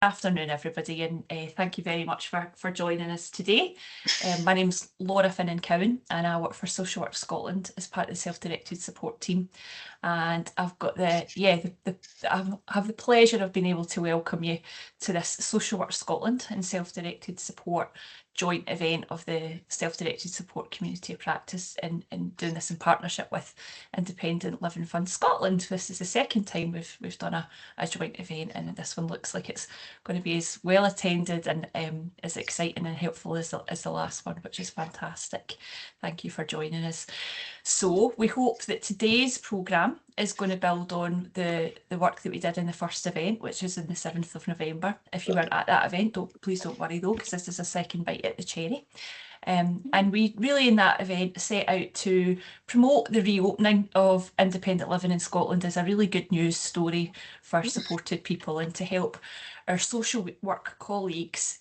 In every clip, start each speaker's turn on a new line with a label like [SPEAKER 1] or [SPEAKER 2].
[SPEAKER 1] Afternoon, everybody, and thank you very much for joining us today. My name's Laura Finnan-Cowan, and I work for Social Work Scotland as part of the self-directed support team. And I've got I have the pleasure of being able to welcome you to this Social Work Scotland and self-directed support joint event of the self-directed support community of practice, and doing this in partnership with Independent Living Fund Scotland. This is the second time we've done a joint event, and this one looks like it's going to be as well attended and as exciting and helpful as the last one, which is fantastic. Thank you for joining us. So we hope that today's programme is going to build on the work that we did in the first event, which is on the 7th of November. If you weren't at that event, please don't worry though, because this is a second bite at the cherry. And we really in that event set out to promote the reopening of independent living in Scotland as a really good news story for supported people, and to help our social work colleagues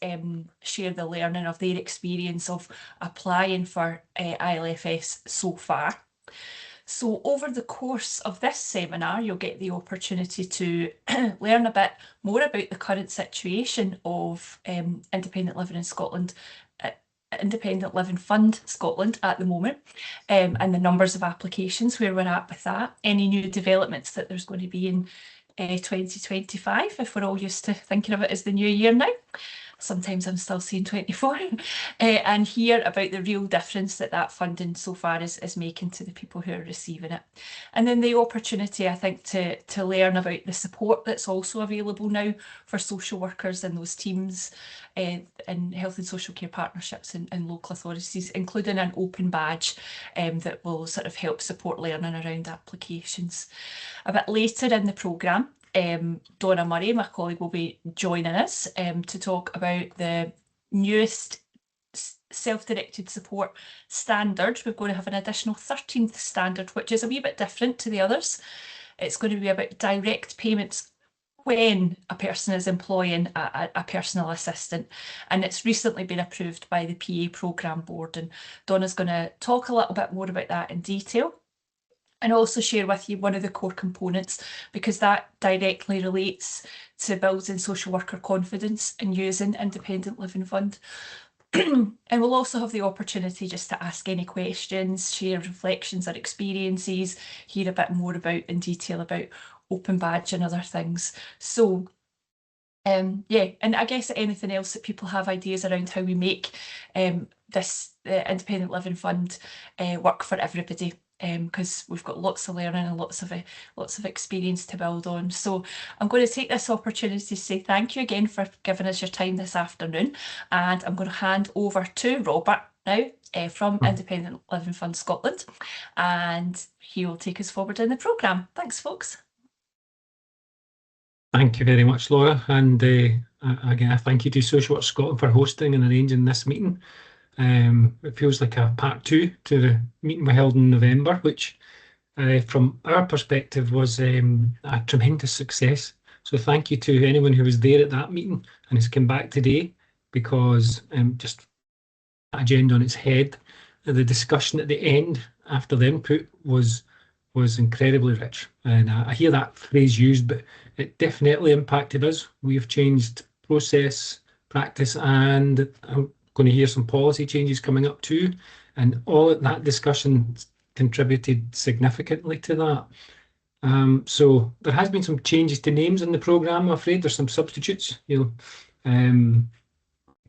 [SPEAKER 1] share the learning of their experience of applying for ILFS so far. So over the course of this seminar, you'll get the opportunity to learn a bit more about the current situation of independent living in Scotland, Independent Living Fund Scotland at the moment, and the numbers of applications, where we're at with that, any new developments that there's going to be in 2025, if we're all used to thinking of it as the new year now. Sometimes I'm still saying 24, and hear about the real difference that funding so far is making to the people who are receiving it. And then the opportunity, I think, to learn about the support that's also available now for social workers and those teams in health and social care partnerships and local authorities, including an open badge that will sort of help support learning around applications. A bit later in the programme, Donna Murray, my colleague, will be joining us to talk about the newest self-directed support standard. We're going to have an additional 13th standard, which is a wee bit different to the others. It's going to be about direct payments when a person is employing a personal assistant, and it's recently been approved by the PA Programme Board, and Donna's going to talk a little bit more about that in detail, and also share with you one of the core components, because that directly relates to building social worker confidence in using Independent Living Fund. And we'll also have the opportunity just to ask any questions, share reflections or experiences, hear a bit more about in detail about open badge and other things. So yeah, and I guess anything else that people have ideas around how we make this Independent Living Fund work for everybody, because we've got lots of learning and lots of experience to build on. So I'm going to take this opportunity to say thank you again for giving us your time this afternoon, and I'm going to hand over to Robert now from Independent Living Fund Scotland, and he will take us forward in the programme. Thanks, folks.
[SPEAKER 2] Thank you very much, Laura, and again, thank you to Social Work Scotland for hosting and arranging this meeting. It feels like a part two to the meeting we held in November, which from our perspective was a tremendous success. So thank you to anyone who was there at that meeting and has come back today, because just agenda on its head, the discussion at the end after the input was incredibly rich. And I hear that phrase used, but it definitely impacted us. We've changed process, practice, and I'm going to hear some policy changes coming up too. And all of that discussion contributed significantly to that. So there has been some changes to names in the programme, I'm afraid. There's some substitutes, in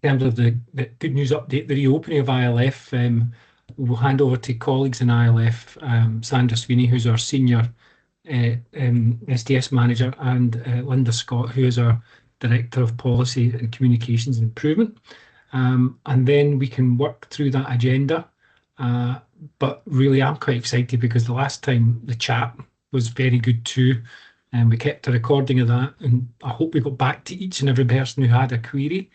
[SPEAKER 2] terms of the good news update, the reopening of ILF. We'll hand over to colleagues in ILF, Sandra Sweeney, who's our senior SDS manager, and Linda Scott, who is our Director of Policy and Communications and Improvement. And then we can work through that agenda. But really, I'm quite excited because the last time the chat was very good too, and we kept a recording of that. And I hope we got back to each and every person who had a query.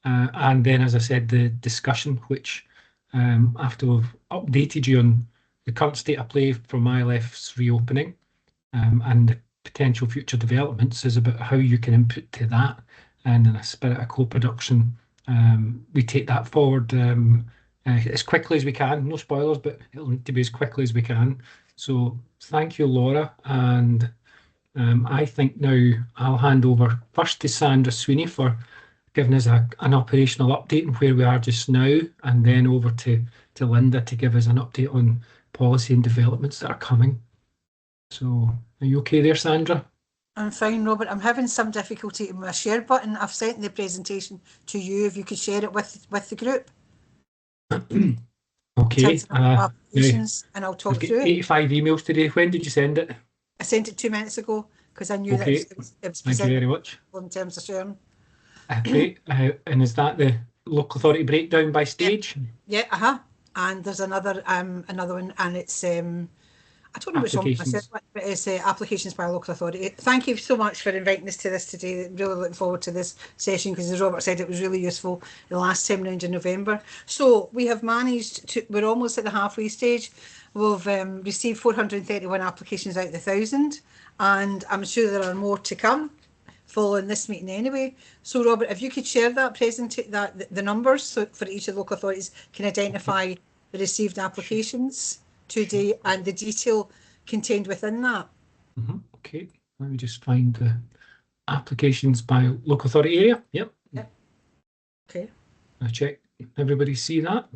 [SPEAKER 2] And then, as I said, the discussion, which after we've updated you on the current state of play from ILF's reopening and the potential future developments, is about how you can input to that. And in a spirit of co-production, we take that forward as quickly as we can. No spoilers, but it'll need to be as quickly as we can. So thank you, Laura, and I think now I'll hand over first to Sandra Sweeney for giving us an operational update on where we are just now, and then over to Linda to give us an update on policy and developments that are coming. So are you okay there, Sandra?
[SPEAKER 3] I'm fine, Robert. I'm having some difficulty in my share button. I've sent the presentation to you. If you could share it with the group.
[SPEAKER 2] Okay.
[SPEAKER 3] Applications, and I'll talk through it.
[SPEAKER 2] 85 emails today. When did you send it?
[SPEAKER 3] I sent it 2 minutes ago because I knew that it was
[SPEAKER 2] Thank you very much.
[SPEAKER 3] In terms of sharing.
[SPEAKER 2] Great. And is that the local authority breakdown by stage?
[SPEAKER 3] Yeah. And there's another one, and it's I don't know which one, but it's applications by a local authority. Thank you so much for inviting us to this today. Really looking forward to this session because, as Robert said, it was really useful the last time round in November. So we have managed to, we're almost at the halfway stage. We've received 431 applications out of 1,000, and I'm sure there are more to come following this meeting anyway. So Robert, if you could share that the numbers so for each of the local authorities can identify the received applications today and the detail contained within that.
[SPEAKER 2] Okay, let me just find the applications by local authority area. Yep.
[SPEAKER 3] Okay.
[SPEAKER 2] I'll check. Everybody see that?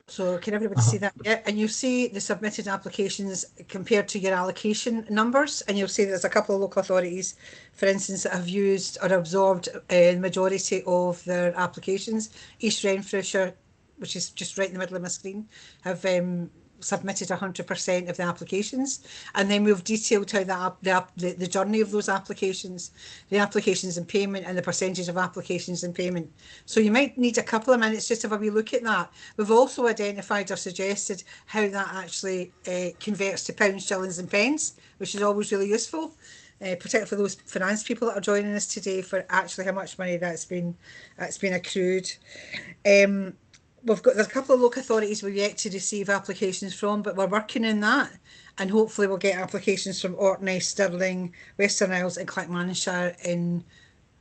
[SPEAKER 3] So can everybody see that? Yeah, and you'll see the submitted applications compared to your allocation numbers, and you'll see there's a couple of local authorities, for instance, that have used or absorbed the majority of their applications. East Renfrewshire, which is just right in the middle of my screen, have submitted 100% of the applications, and then we've detailed how the journey of those applications, the applications and payment, and the percentage of applications and payment. So you might need a couple of minutes just to have a wee look at that. We've also identified or suggested how that actually converts to pounds, shillings and pence, which is always really useful, particularly for those finance people that are joining us today, for actually how much money that's been accrued. There's a couple of local authorities we've yet to receive applications from, but we're working on that, and hopefully we'll get applications from Orkney, Stirling, Western Isles and Clackmannanshire in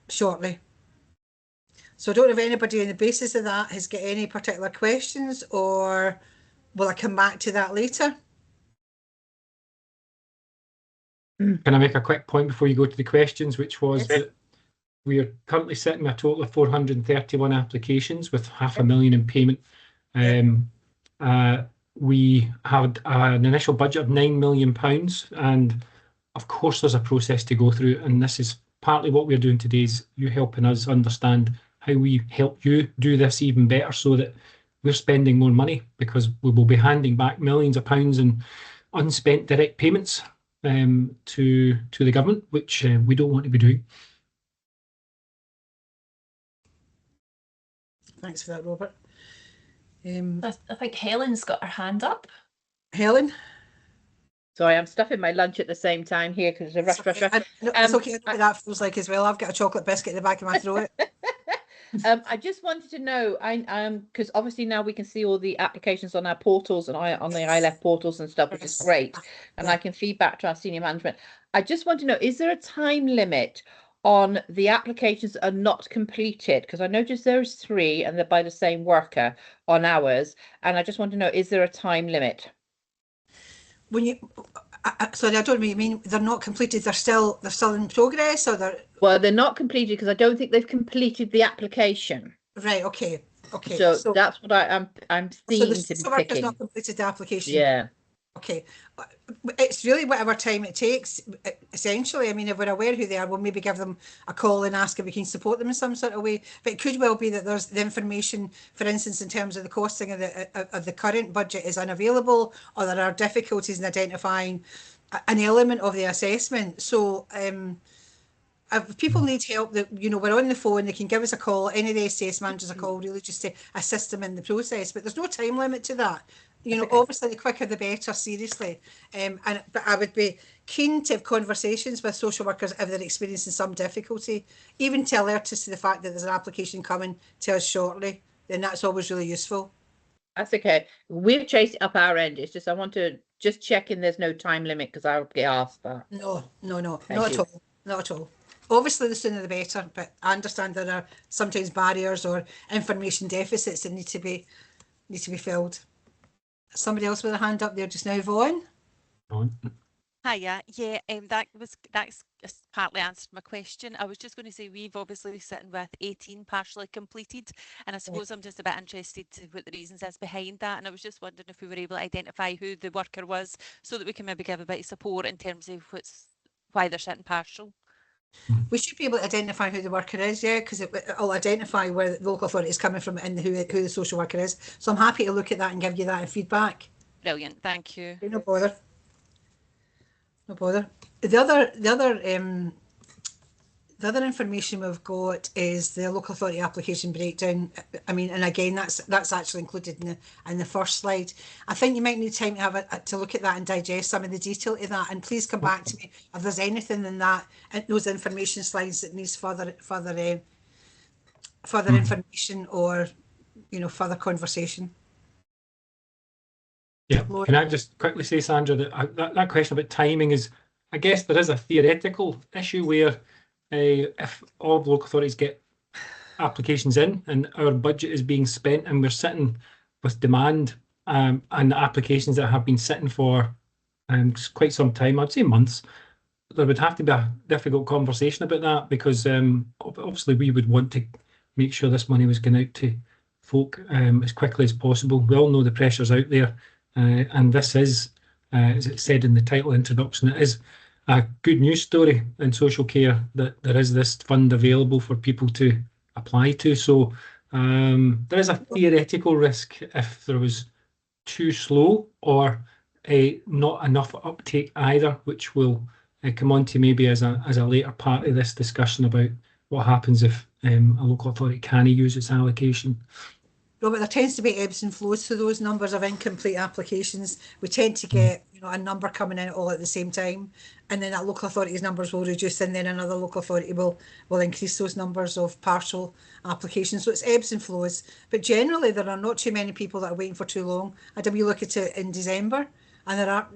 [SPEAKER 3] shortly. So I don't know if anybody on the basis of that has got any particular questions, or will I come back to that later?
[SPEAKER 2] Can I make a quick point before you go to the questions, which was that we are currently sitting with a total of 431 applications with $500,000 in payment. We had an initial budget of £9 million, and of course there's a process to go through, and this is partly what we're doing today, is you helping us understand how we help you do this even better so that we're spending more money, because we will be handing back millions of pounds in unspent direct payments to the government, which we don't want to be doing.
[SPEAKER 3] Thanks for that, Robert.
[SPEAKER 1] I think Helen's got her hand up.
[SPEAKER 3] Helen?
[SPEAKER 4] Sorry, I'm stuffing my lunch at the same time here because it's a rush.
[SPEAKER 3] It's okay, I know what that feels like as well. I've got a chocolate biscuit in the back of my throat.
[SPEAKER 4] I just wanted to know, because obviously now we can see all the applications on our portals and on the ILF portals and stuff, which is great, and I can feed back to our senior management. I just want to know, is there a time limit on the applications that are not completed? Because I noticed there's 3 and they're by the same worker on ours, and I just want to know, is there a time limit?
[SPEAKER 3] When you sorry, I don't know what you mean. They're not completed. They're still in progress, or they're.
[SPEAKER 4] Well, they're not completed because I don't think they've completed the application.
[SPEAKER 3] Right. Okay.
[SPEAKER 4] So that's what I'm seeing.
[SPEAKER 3] So the worker's not completed the application.
[SPEAKER 4] Yeah.
[SPEAKER 3] Okay. It's really whatever time it takes, essentially. I mean, if we're aware who they are, we'll maybe give them a call and ask if we can support them in some sort of way. But it could well be that there's the information, for instance, in terms of the costing of the current budget is unavailable, or there are difficulties in identifying an element of the assessment. So if people need help, that we're on the phone, they can give us a call, any of the SDS managers a call, really just to assist them in the process. But there's no time limit to that. Obviously the quicker the better, seriously. But I would be keen to have conversations with social workers if they're experiencing some difficulty, even to alert us to the fact that there's an application coming to us shortly. Then that's always really useful.
[SPEAKER 4] That's okay. We've chased it up our end. It's just I want to just check in there's no time limit, because I'll get asked that.
[SPEAKER 3] No, not at all. Obviously the sooner the better, but I understand there are sometimes barriers or information deficits that need to be filled. Somebody else with a hand up there just now, Vaughan?
[SPEAKER 5] Hiya. Yeah, that's partly answered my question. I was just going to say we've obviously sitting with 18 partially completed, and I suppose I'm just a bit interested to what the reasons is behind that. And I was just wondering if we were able to identify who the worker was, so that we can maybe give a bit of support in terms of why they're sitting partial.
[SPEAKER 3] We should be able to identify who the worker is, yeah, because it'll identify where the local authority is coming from and who the social worker is. So I'm happy to look at that and give you that feedback.
[SPEAKER 5] Brilliant, thank you.
[SPEAKER 3] No bother. No bother. The other information we've got is the local authority application breakdown. I mean, and again, that's actually included in the first slide. I think you might need time to have to look at that and digest some of the detail of that. And please come back to me if there's anything in those information slides that needs further information or further conversation.
[SPEAKER 2] Yeah, can I just quickly say, Sandra, that question about timing is, I guess there is a theoretical issue where if all local authorities get applications in and our budget is being spent and we're sitting with demand and applications that have been sitting for quite some time, I'd say months, there would have to be a difficult conversation about that, because obviously we would want to make sure this money was going out to folk as quickly as possible. We all know the pressures out there, and this is, as it said in the title introduction, it is a good news story in social care that there is this fund available for people to apply to. So there is a theoretical risk if there was too slow or not enough uptake either, which will come on to maybe as a later part of this discussion about what happens if a local authority can't use its allocation.
[SPEAKER 3] Robert, there tends to be ebbs and flows to those numbers of incomplete applications. We tend to get a number coming in all at the same time, and then that local authority's numbers will reduce, and then another local authority will increase those numbers of partial applications. So it's ebbs and flows, but generally there are not too many people that are waiting for too long. I did we look at it in December, and the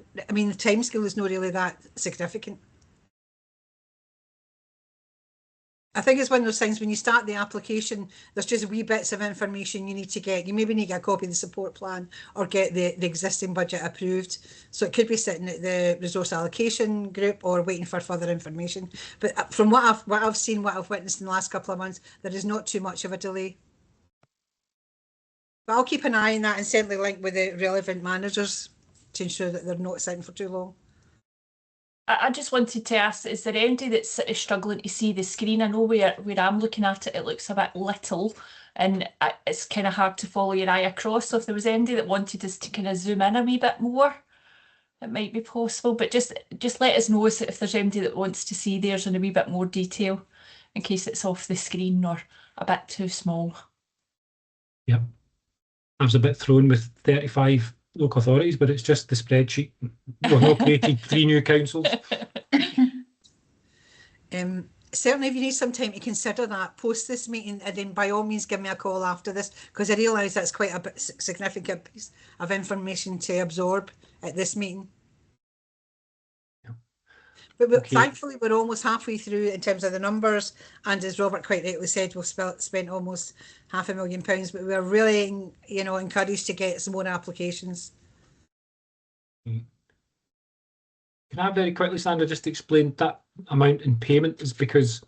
[SPEAKER 3] timescale is not really that significant. I think it's one of those things, when you start the application, there's just wee bits of information you need to get. You maybe need to get a copy of the support plan or get the existing budget approved. So it could be sitting at the resource allocation group or waiting for further information. But from what I've seen, what I've witnessed in the last couple of months, there is not too much of a delay. But I'll keep an eye on that and certainly link with the relevant managers to ensure that they're not sitting for too long.
[SPEAKER 1] I just wanted to ask, is there anybody that's sort of struggling to see the screen? I know where I'm looking at it, it looks a bit little and it's kind of hard to follow your eye across. So if there was anybody that wanted us to kind of zoom in a wee bit more, it might be possible. But just let us know if there's anybody that wants to see theirs in a wee bit more detail, in case it's off the screen or a bit too small.
[SPEAKER 2] Yep. I was a bit thrown with 35 local authorities, but it's just the spreadsheet. We've not created 3 new councils.
[SPEAKER 3] Certainly, if you need some time to consider that post this meeting, and then by all means give me a call after this, because I realise that's quite a significant piece of information to absorb at this meeting.
[SPEAKER 2] Yeah.
[SPEAKER 3] But okay. Thankfully, we're almost halfway through in terms of the numbers, and as Robert quite rightly said, we've spent almost £500,000, but we're really, encouraged to get some more applications.
[SPEAKER 2] Can I very quickly, Sandra, just explain that amount in payment is because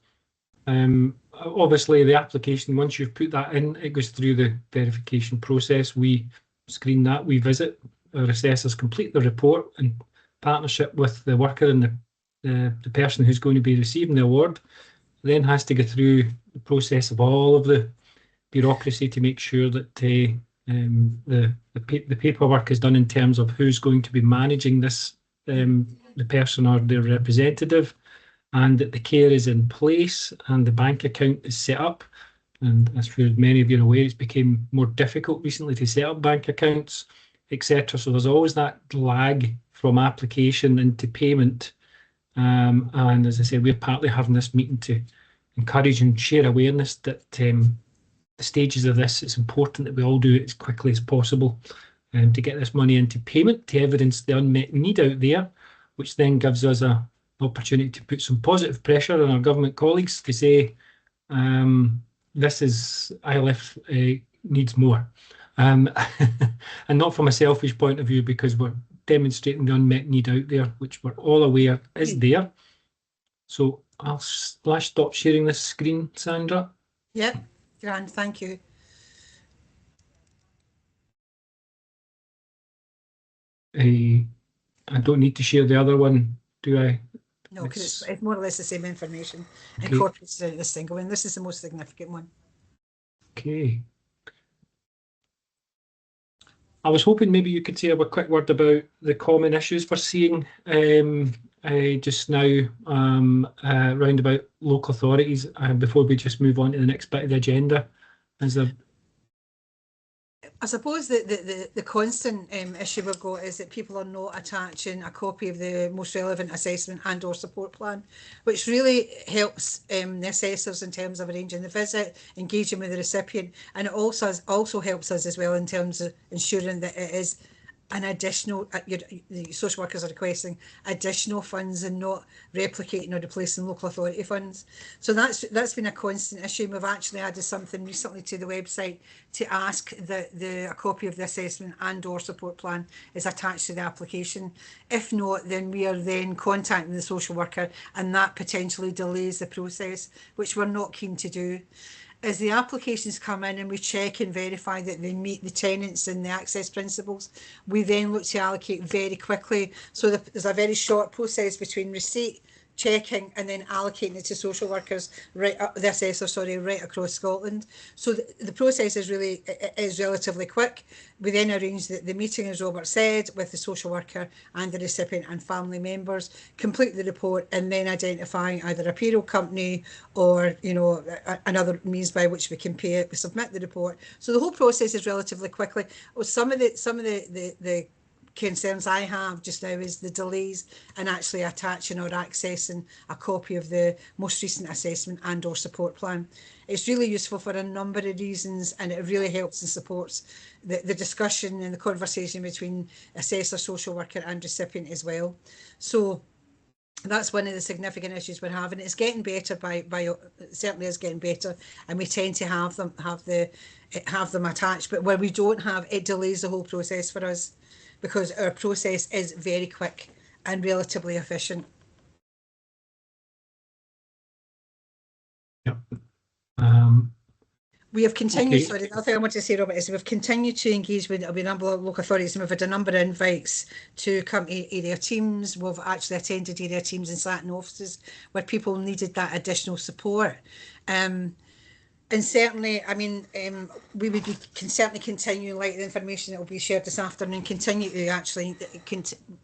[SPEAKER 2] obviously the application, once you've put that in, it goes through the verification process. We screen that, we visit, our assessors complete the report in partnership with the worker and the person who's going to be receiving the award, then has to go through the process of all of the bureaucracy to make sure that the paperwork is done in terms of who's going to be managing this, the person or their representative, and that the care is in place and the bank account is set up. And as for many of you are aware, it's become more difficult recently to set up bank accounts, etc. So there's always that lag from application into payment. And as I said, we're partly having this meeting to encourage and share awareness that the stages of this, it's important that we all do it as quickly as possible to get this money into payment, to evidence the unmet need out there, which then gives us an opportunity to put some positive pressure on our government colleagues to say, this is ILF needs more. And not from a selfish point of view, because we're demonstrating the unmet need out there, which we're all aware is there. So I'll stop sharing this screen, Sandra.
[SPEAKER 3] Yep, grand, thank you.
[SPEAKER 2] I don't need to share the other one, do I?
[SPEAKER 3] No, because it's more or less the same information
[SPEAKER 2] Okay.
[SPEAKER 3] incorporated into this single one. This is the most significant one.
[SPEAKER 2] Okay. I was hoping maybe you could say a quick word about the common issues we're seeing just now round about local authorities before we just move on to the next bit of the agenda.
[SPEAKER 3] I suppose the constant issue we've got is that people are not attaching a copy of the most relevant assessment and or support plan, which really helps the assessors in terms of arranging the visit, engaging with the recipient, and it also helps us as well in terms of ensuring that it is an additional, the social workers are requesting additional funds and not replicating or replacing local authority funds. So that's been a constant issue. We've actually added something recently to the website to ask that a copy of the assessment and or support plan is attached to the application. If not, then we are then contacting the social worker, and that potentially delays the process, which we're not keen to do. As the applications come in and we check and verify that they meet the tenets and the access principles, we then look to allocate very quickly. So there's a very short process between receipt, checking, and then allocating it to social workers, the assessor, right across Scotland. So the process is relatively quick. We then arrange the meeting, as Robert said, with the social worker and the recipient and family members, complete the report, and then identify either a payroll company or another means by which we can pay it. We submit the report. So the whole process is relatively quickly. Some of the concerns I have just now is the delays in actually attaching or accessing a copy of the most recent assessment and or support plan. It's really useful for a number of reasons, and it really helps and supports the discussion and the conversation between assessor, social worker and recipient as well. So that's one of the significant issues we're having. It's getting better it certainly is getting better, and we tend to have them attached, but where we don't have, it delays the whole process for us, because our process is very quick and relatively efficient.
[SPEAKER 2] Yep.
[SPEAKER 3] We have continued,
[SPEAKER 2] Okay.
[SPEAKER 3] sorry, the other thing I want to say, Robert, is we've continued to engage with a number of local authorities, and we've had a number of invites to come to area teams. We've actually attended area teams and sat in offices where people needed that additional support. And certainly, I mean, we would can certainly continue, like the information that will be shared this afternoon, continue to actually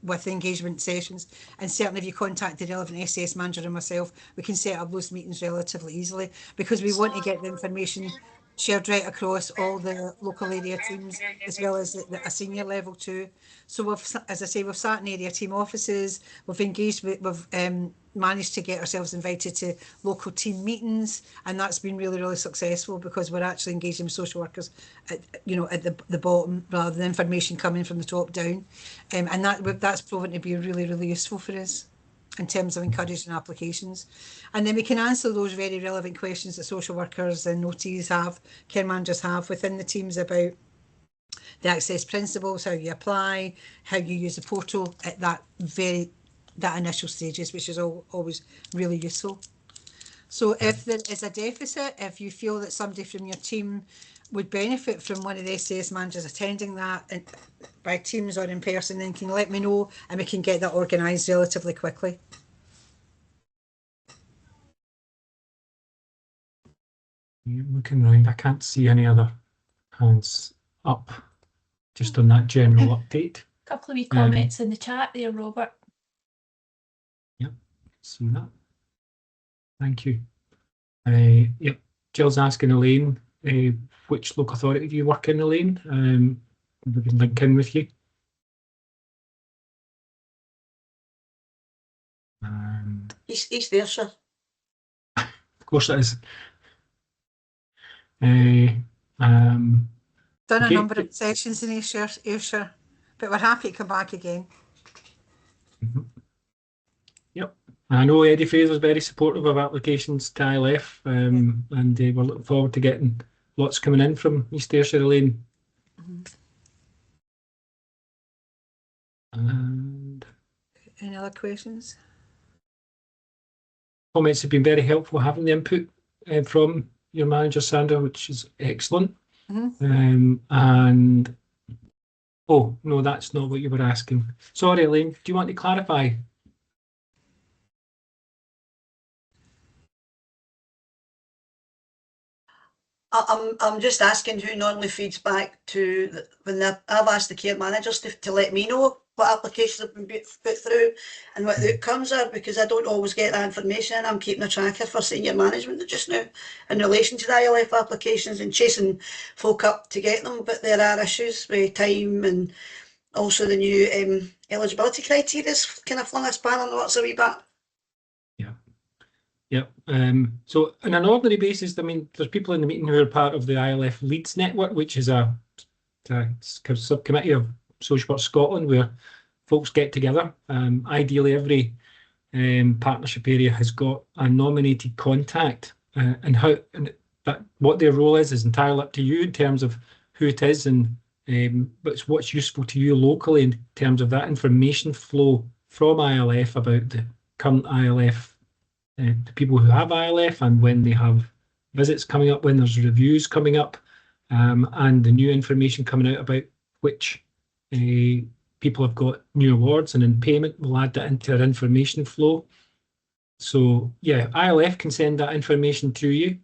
[SPEAKER 3] with engagement sessions. And certainly if you contact the relevant SDS manager and myself, we can set up those meetings relatively easily, because we want to get the information shared right across all the local area teams, as well as a senior level too. So we've, as I say, we've sat in area team offices, we've engaged with, we've managed to get ourselves invited to local team meetings, and that's been really, really successful, because we're actually engaging with social workers at the bottom, rather than information coming from the top down. And that's proven to be really, really useful for us in terms of encouraging applications. And then we can answer those very relevant questions that social workers and notees have, care managers have within the teams about the access principles, how you apply, how you use the portal at that initial stages, which is always really useful. So if there is a deficit, if you feel that somebody from your team would benefit from one of the SDS managers attending that by Teams or in person, then can you let me know, and we can get that organised relatively quickly.
[SPEAKER 2] Looking around, I can't see any other hands up, just on that general update.
[SPEAKER 1] A couple of wee comments in the chat there, Robert.
[SPEAKER 2] Yep, see that. Thank you. Yep, Jill's asking Elaine, which local authority do you work in, Elaine? We can link in with you.
[SPEAKER 6] East Ayrshire.
[SPEAKER 2] Of course it is.
[SPEAKER 3] Done a number of sessions in Ayrshire, but we're happy to come back again.
[SPEAKER 2] Mm-hmm. Yep. I know Eddie Fraser's very supportive of applications to ILF, and we're looking forward to getting lots coming in from East Ayrshire, Elaine. And
[SPEAKER 3] Any other questions?
[SPEAKER 2] comments have been very helpful having the input from your manager, Sandra, which is excellent. And oh, no, that's not what you were asking. Sorry, Elaine, do you want to clarify?
[SPEAKER 6] I'm just asking who normally feeds back to when I've asked the care managers to let me know what applications have been put through and what the outcomes are, because I don't always get that information, and I'm keeping a tracker for senior management just now in relation to the ILF applications and chasing folk up to get them. But there are issues with time, and also the new eligibility criteria kind of flung a spanner in the works a wee bit.
[SPEAKER 2] Yep. So on an ordinary basis, I mean, there's people in the meeting who are part of the ILF Leads Network, which is a subcommittee of Social Work Scotland where folks get together. Ideally, every partnership area has got a nominated contact, and what their role is entirely up to you in terms of who it is, and but it's what's useful to you locally in terms of that information flow from ILF about the current ILF. The people who have ILF and when they have visits coming up, when there's reviews coming up, and the new information coming out about which people have got new awards, and in payment we'll add that into our information flow. So yeah, ILF can send that information to you,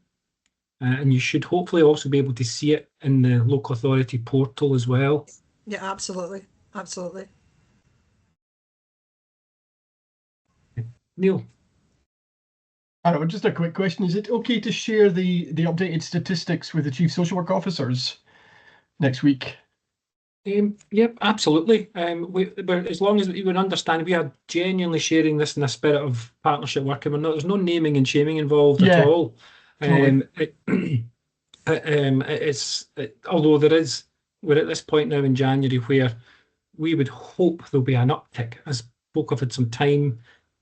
[SPEAKER 2] and you should hopefully also be able to see it in the local authority portal as well.
[SPEAKER 3] Yeah, absolutely. Absolutely.
[SPEAKER 2] Neil.
[SPEAKER 7] Just a quick question. Is it okay to share the updated statistics with the Chief Social Work Officers next week?
[SPEAKER 2] Yep, absolutely. As long as you would understand, we are genuinely sharing this in a spirit of partnership work, and there's no naming and shaming involved at all. Totally. Although we're at this point now in January where we would hope there'll be an uptick as folk have had some time.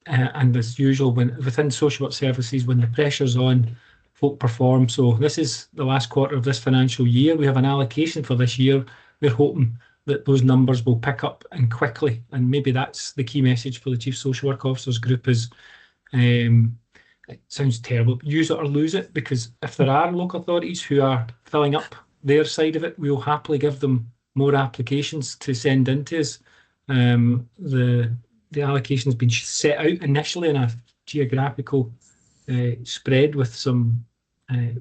[SPEAKER 2] And as usual, within social work services, when the pressure's on, folk perform. So this is the last quarter of this financial year. We have an allocation for this year. We're hoping that those numbers will pick up and quickly. And maybe that's the key message for the Chief Social Work Officers group is, it sounds terrible, use it or lose it, because if there are local authorities who are filling up their side of it, we'll happily give them more applications to send into us. The allocation has been set out initially in a geographical spread with some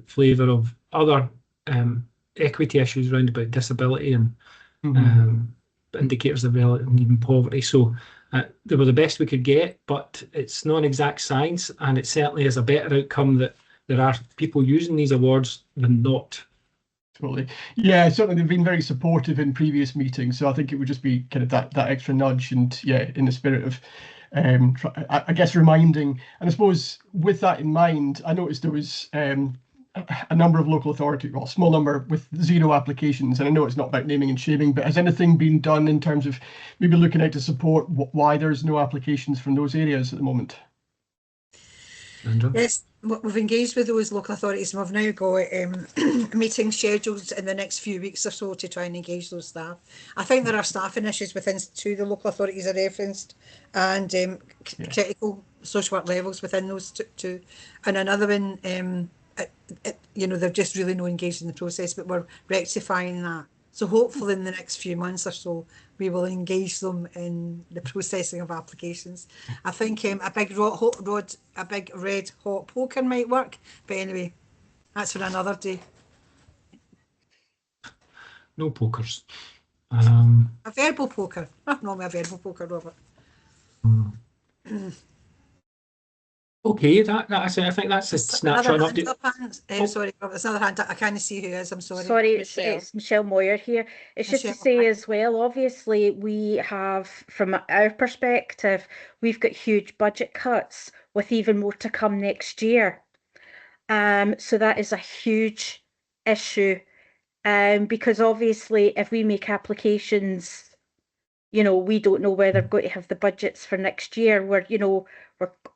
[SPEAKER 2] flavour of other equity issues around about disability and indicators of relative need and poverty. So they were the best we could get, but it's not an exact science, and it certainly is a better outcome that there are people using these awards than not.
[SPEAKER 7] Totally. Yeah, certainly they've been very supportive in previous meetings, so I think it would just be kind of that extra nudge, and yeah, in the spirit of I guess reminding. And I suppose with that in mind, I noticed there was a number of local authorities, well, a small number with 0 applications, and I know it's not about naming and shaming, but has anything been done in terms of maybe looking out to support why there's no applications from those areas at the moment?
[SPEAKER 2] Andrew?
[SPEAKER 3] Yes, we've engaged with those local authorities, and we've now got meetings scheduled in the next few weeks or so to try and engage those staff. I think there are staffing issues within 2 of the local authorities are referenced, and critical social work levels within those two. And another one, they're just really not engaged in the process, but we're rectifying that. So hopefully in the next few months or so, we will engage them in the processing of applications. I think a big red hot poker might work, but anyway, that's for another day.
[SPEAKER 2] No pokers.
[SPEAKER 3] A verbal poker. Not a verbal poker, Robert.
[SPEAKER 2] Okay, I think that's a snapshot update.
[SPEAKER 3] Sorry, Robert, there's another hand up. I can't see who it is. I'm sorry.
[SPEAKER 4] Sorry, it's Michelle Moyer here. It's just to say as well, obviously, we have, from our perspective, we've got huge budget cuts with even more to come next year. So that is a huge issue. Because obviously, if we make applications, we don't know whether we're going to have the budgets for next year. We're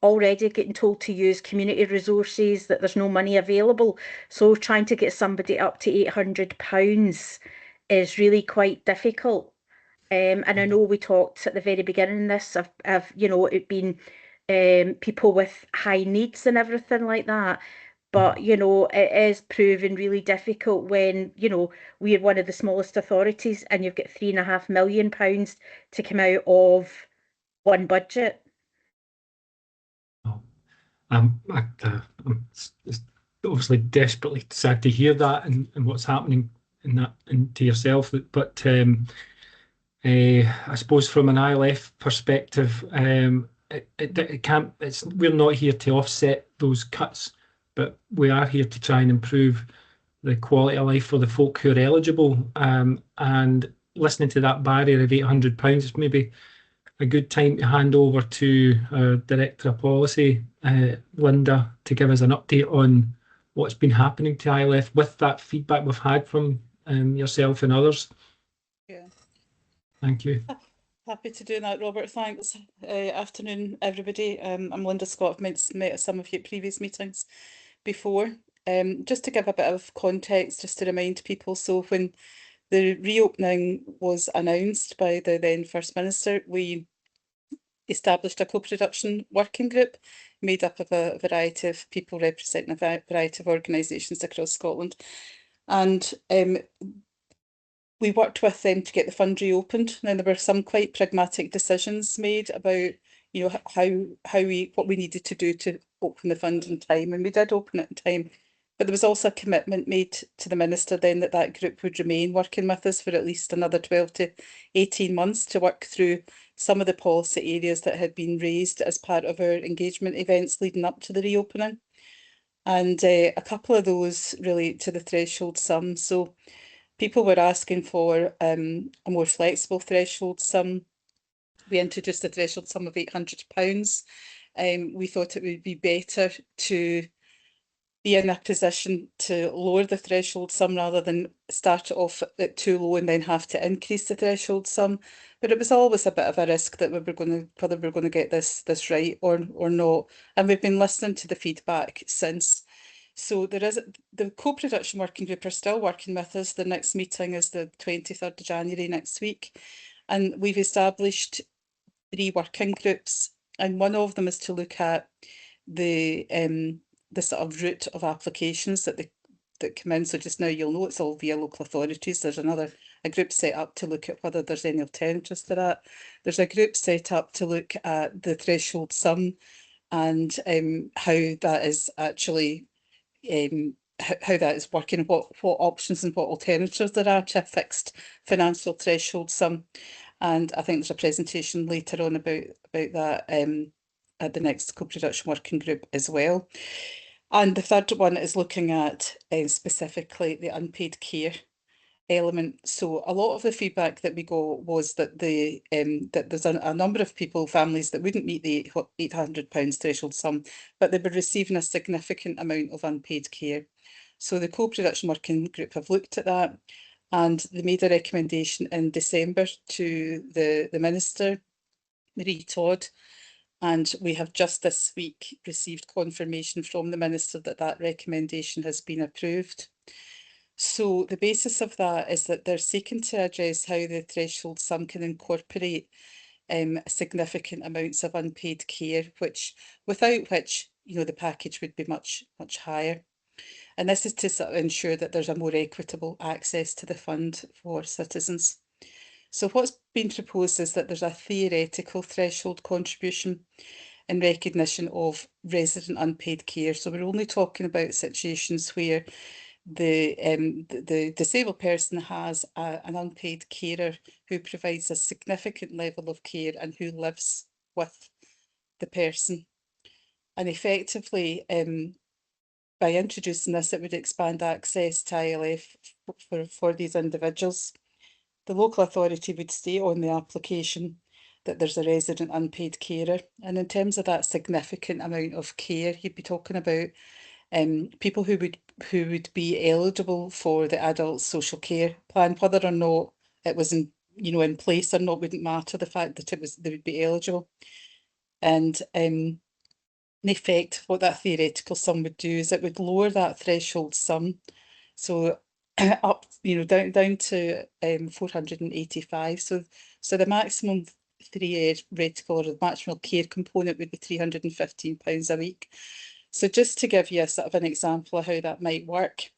[SPEAKER 4] already getting told to use community resources, that there's no money available. So trying to get somebody up to £800 is really quite difficult. And I know we talked at the very beginning of this of you know, it being people with high needs and everything like that. But, you know, it is proving really difficult when, you know, we're one of the smallest authorities and you've got £3.5 million to come out of one budget.
[SPEAKER 2] I'm obviously desperately sad to hear that and what's happening in that and to yourself. But I suppose from an ILF perspective, it can't. We're not here to offset those cuts, but we are here to try and improve the quality of life for the folk who are eligible. And listening to that barrier of £800 is maybe a good time to hand over to our Director of Policy, Linda, to give us an update on what's been happening to ILF with that feedback we've had from yourself and others.
[SPEAKER 8] Yeah.
[SPEAKER 2] Thank you.
[SPEAKER 8] Happy to do that, Robert. Thanks. Afternoon, everybody. I'm Linda Scott. I've met some of you at previous meetings before. Just to give a bit of context, just to remind people, so when the reopening was announced by the then First Minister, we established a co-production working group made up of a variety of people representing a variety of organisations across Scotland. And we worked with them to get the fund reopened. Now, there were some quite pragmatic decisions made about, you know, what we needed to do to open the fund in time, and we did open it in time. But there was also a commitment made to the Minister then that group would remain working with us for at least another 12 to 18 months to work through some of the policy areas that had been raised as part of our engagement events leading up to the reopening. And a couple of those relate to the threshold sum. So people were asking for a more flexible threshold sum. We introduced a threshold sum of £800. We thought it would be better to be in a position to lower the threshold sum rather than start it off at too low and then have to increase the threshold sum. But it was always a bit of a risk that whether we're going to get this right or not. And we've been listening to the feedback since. So there is the co-production working group are still working with us. The next meeting is the 23rd of January next week. And we've established 3 working groups. And one of them is to look at the sort of route of applications that come in. So just now you'll know it's all via local authorities. There's a group set up to look at whether there's any alternatives to that. There's a group set up to look at the threshold sum and how that is actually how that is working, what options and what alternatives there are to a fixed financial threshold sum. And I think there's a presentation later on about that at the next co-production working group as well. And the third one is looking at specifically the unpaid care element. So a lot of the feedback that we got was that that there's a number of people, families that wouldn't meet the £800 threshold sum, but they were receiving a significant amount of unpaid care. So the co-production working group have looked at that, and they made a recommendation in December to the Minister, Marie Todd, and we have just this week received confirmation from the Minister that that recommendation has been approved. So the basis of that is that they're seeking to address how the threshold sum can incorporate significant amounts of unpaid care, without which, you know, the package would be much higher. And this is to sort of ensure that there's a more equitable access to the fund for citizens. So what's been proposed is that there's a theoretical threshold contribution in recognition of resident unpaid care. So we're only talking about situations where the disabled person has an unpaid carer who provides a significant level of care and who lives with the person. And effectively, by introducing this, it would expand access to ILF for these individuals. The local authority would state on the application that there's a resident unpaid carer. And in terms of that significant amount of care, you'd be talking about people who would be eligible for the adult social care plan, whether or not it was in place or not wouldn't matter. The fact that they would be eligible. And in effect, what that theoretical sum would do is it would lower that threshold sum. So up, down to 485. So the maximum three-year rate or the maximum care component would be £315 a week. So just to give you a sort of an example of how that might work.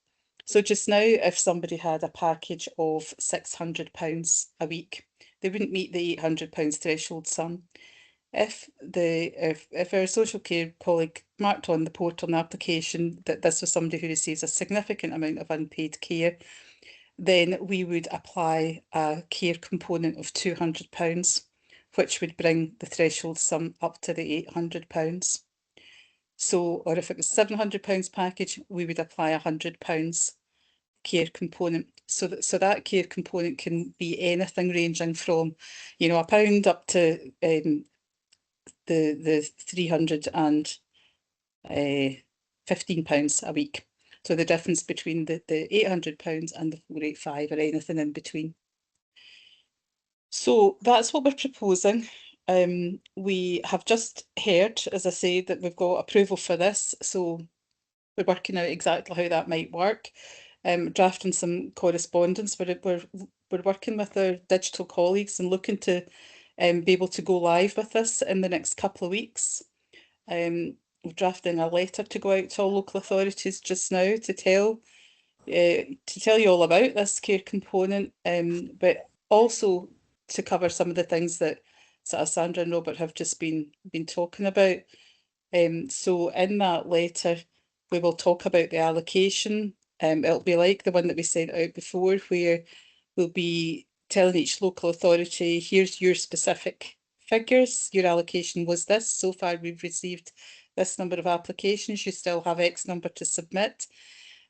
[SPEAKER 8] So just now, if somebody had a package of £600 a week, they wouldn't meet the £800 threshold sum. If our social care colleague marked on the portal and application that this was somebody who receives a significant amount of unpaid care, then we would apply a care component of £200, which would bring the threshold sum up to the £800. So, or if it was £700 package, we would apply £100 care component. So that care component can be anything ranging from, a pound up to the £315 a week. So the difference between the £800 and the 485 or anything in between. So that's what we're proposing. We have just heard, as I say, that we've got approval for this. So we're working out exactly how that might work. Drafting some correspondence. We're working with our digital colleagues and looking to be able to go live with this in the next couple of weeks. We're drafting a letter to go out to all local authorities just now to tell you all about this care component, but also to cover some of the things that sort of Sandra and Robert have just been talking about. So in that letter, we will talk about the allocation. It'll be like the one that we sent out before, where we'll be telling each local authority, here's your specific figures, your allocation was this. So far, we've received this number of applications. You still have X number to submit.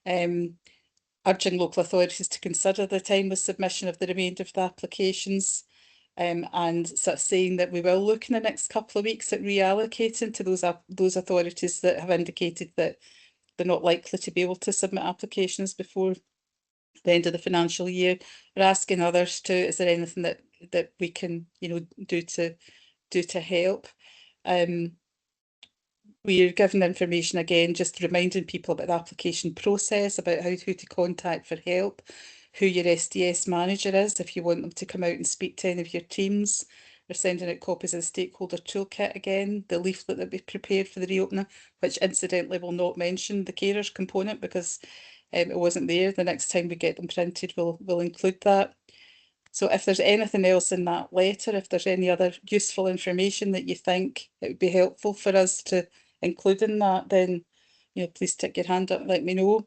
[SPEAKER 8] Urging local authorities to consider the time of submission of the remainder of the applications. And sort of saying that we will look in the next couple of weeks at reallocating to those authorities that have indicated that they're not likely to be able to submit applications before the end of the financial year. We're asking others to, is there anything that we can, do to help? We're giving information again, just reminding people about the application process, about who to contact for help, who your SDS manager is, if you want them to come out and speak to any of your teams. We're sending out copies of the stakeholder toolkit again, the leaflet that we prepared for the reopening, which incidentally will not mention the carers component because it wasn't there. The next time we get them printed, we'll include that. So if there's anything else in that letter, if there's any other useful information that you think it would be helpful for us to include in that, then please stick your hand up and let me know.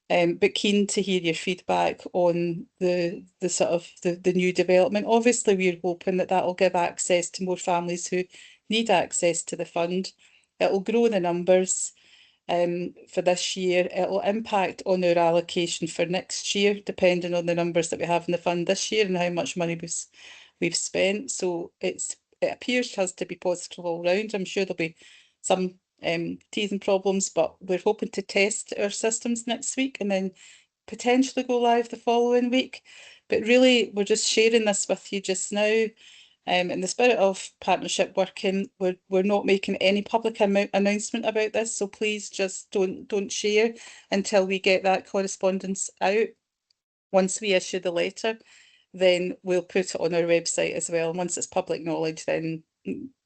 [SPEAKER 8] But keen to hear your feedback on the sort of the new development. Obviously, we're hoping that will give access to more families who need access to the fund. It will grow the numbers for this year. It will impact on our allocation for next year, depending on the numbers that we have in the fund this year and how much money we've spent. So it appears to us to be positive all round. I'm sure there'll be some teething problems, but we're hoping to test our systems next week and then potentially go live the following week. But really, we're just sharing this with you just now. In the spirit of partnership working, we're not making any public announcement about this, so please just don't share until we get that correspondence out. Once we issue the letter, then we'll put it on our website as well. And once it's public knowledge, then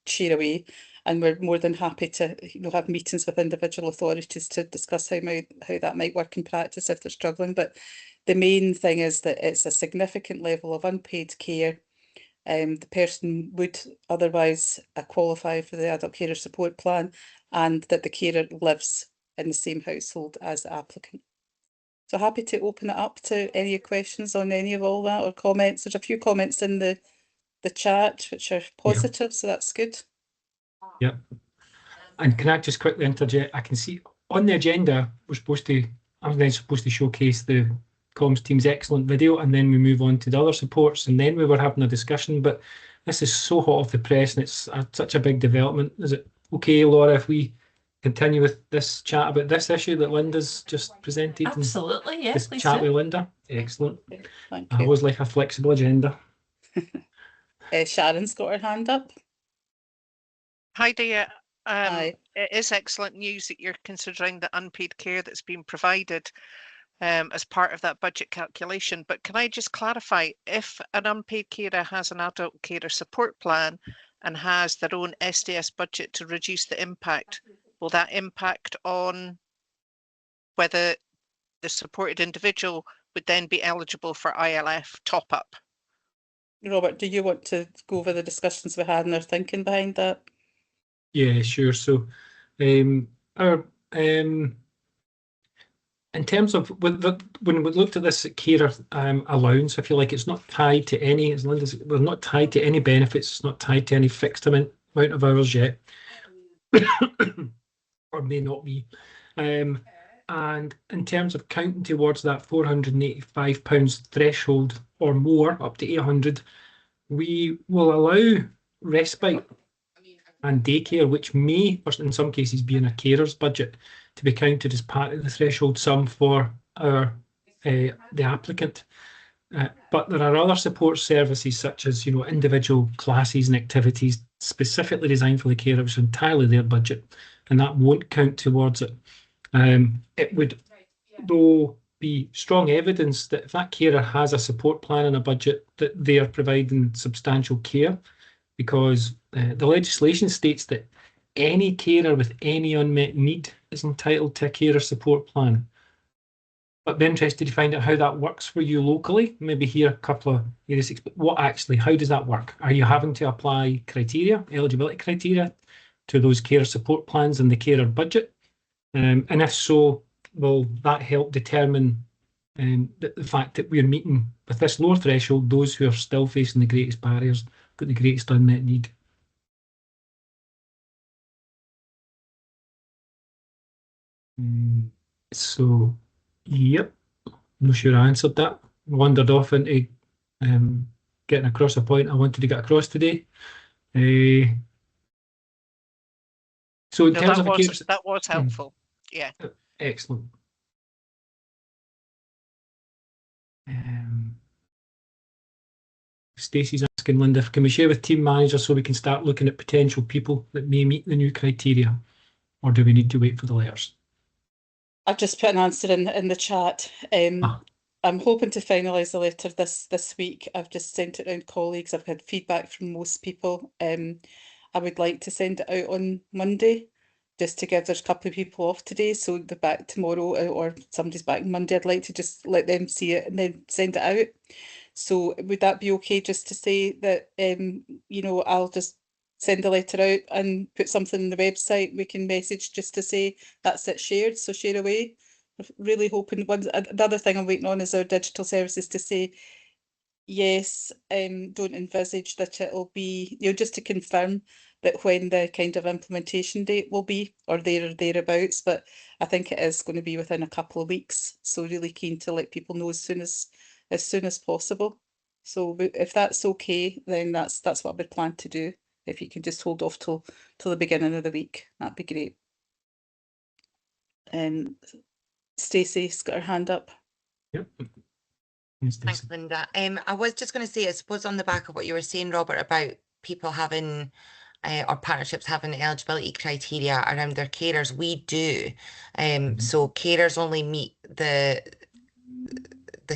[SPEAKER 8] share away. And we're more than happy to have meetings with individual authorities to discuss how that might work in practice if they're struggling. But the main thing is that it's a significant level of unpaid care. The person would otherwise qualify for the adult carer support plan, and that the carer lives in the same household as the applicant. So happy to open it up to any questions on any of all that or comments. There's a few comments in the chat which are positive, so that's good.
[SPEAKER 2] Yep. And can I just quickly interject? I can see on the agenda I'm then supposed to showcase the comms team's excellent video, and then we move on to the other supports, and then we were having a discussion. But this is so hot off the press, and it's such a big development. Is it okay, Laura, if we continue with this chat about this issue that Linda's just presented?
[SPEAKER 1] Absolutely, yes.
[SPEAKER 2] Just
[SPEAKER 1] Please
[SPEAKER 2] chat
[SPEAKER 1] do.
[SPEAKER 2] with Linda. Excellent.
[SPEAKER 8] Thank
[SPEAKER 2] I
[SPEAKER 8] you.
[SPEAKER 2] always like a flexible agenda.
[SPEAKER 8] Sharon's got her hand up.
[SPEAKER 9] Hi there.
[SPEAKER 8] Hi.
[SPEAKER 9] It is excellent news that you're considering the unpaid care that's been provided. as part of that budget calculation. But can I just clarify, if an unpaid carer has an adult carer support plan and has their own SDS budget to reduce the impact, will that impact on whether the supported individual would then be eligible for ILF top-up?
[SPEAKER 8] Robert, do you want to go over the discussions we had and our thinking behind that?
[SPEAKER 2] Yeah, sure. So, our in terms of when we looked at this carer allowance, I feel like it's not tied to any, as Linda's, we're not tied to any benefits. It's not tied to any fixed amount of hours yet, or may not be. And in terms of counting towards that £485 threshold or more, up to 800, we will allow respite and daycare, which may, or in some cases, be in a carer's budget, to be counted as part of the threshold sum for our the applicant. But there are other support services such as, you know, individual classes and activities specifically designed for the carer, which is entirely their budget, and that won't count towards it. It would, though, be strong evidence that if that carer has a support plan and a budget, that they are providing substantial care, because the legislation states that any carer with any unmet need is entitled to a carer support plan. But be interested to find out how that works for you locally. Maybe hear a couple of areas. How does that work? Are you having to apply criteria, eligibility criteria, to those carer support plans and the carer budget? And if so, will that help determine the fact that we're meeting with this lower threshold those who are still facing the greatest barriers, got the greatest unmet need? So, yep, I'm not sure I answered that. Wandered off into getting across a point I wanted to get across today. So in terms of
[SPEAKER 9] that was helpful. Yeah.
[SPEAKER 2] Excellent. Stacey's asking, Linda, can we share with team managers so we can start looking at potential people that may meet the new criteria, or do we need to wait for the letters?
[SPEAKER 8] I've just put an answer in the chat. I'm hoping to finalise the letter this week. I've just sent it around colleagues. I've had feedback from most people. I would like to send it out on Monday, just to give, there's a couple of people off today, so they're back tomorrow, or somebody's back Monday. I'd like to just let them see it and then send it out. So would that be okay, just to say that, you know, I'll just send the letter out and put something on the website, we can message just to say that's it, shared, so share away. I'm really hoping. Another thing I'm waiting on is our digital services to say, yes, don't envisage that it'll be, you know, just to confirm that when the kind of implementation date will be, or there or thereabouts, but I think it is going to be within a couple of weeks. So really keen to let people know as soon as possible. So if that's okay, then that's what I would plan to do. If you can just hold off till the beginning of the week, that'd be great. Stacey's got her hand up.
[SPEAKER 2] Yep.
[SPEAKER 10] Thanks, Linda. I was just going to say, I suppose on the back of what you were saying, Robert, about people having or partnerships having eligibility criteria around their carers, we do. So carers only meet the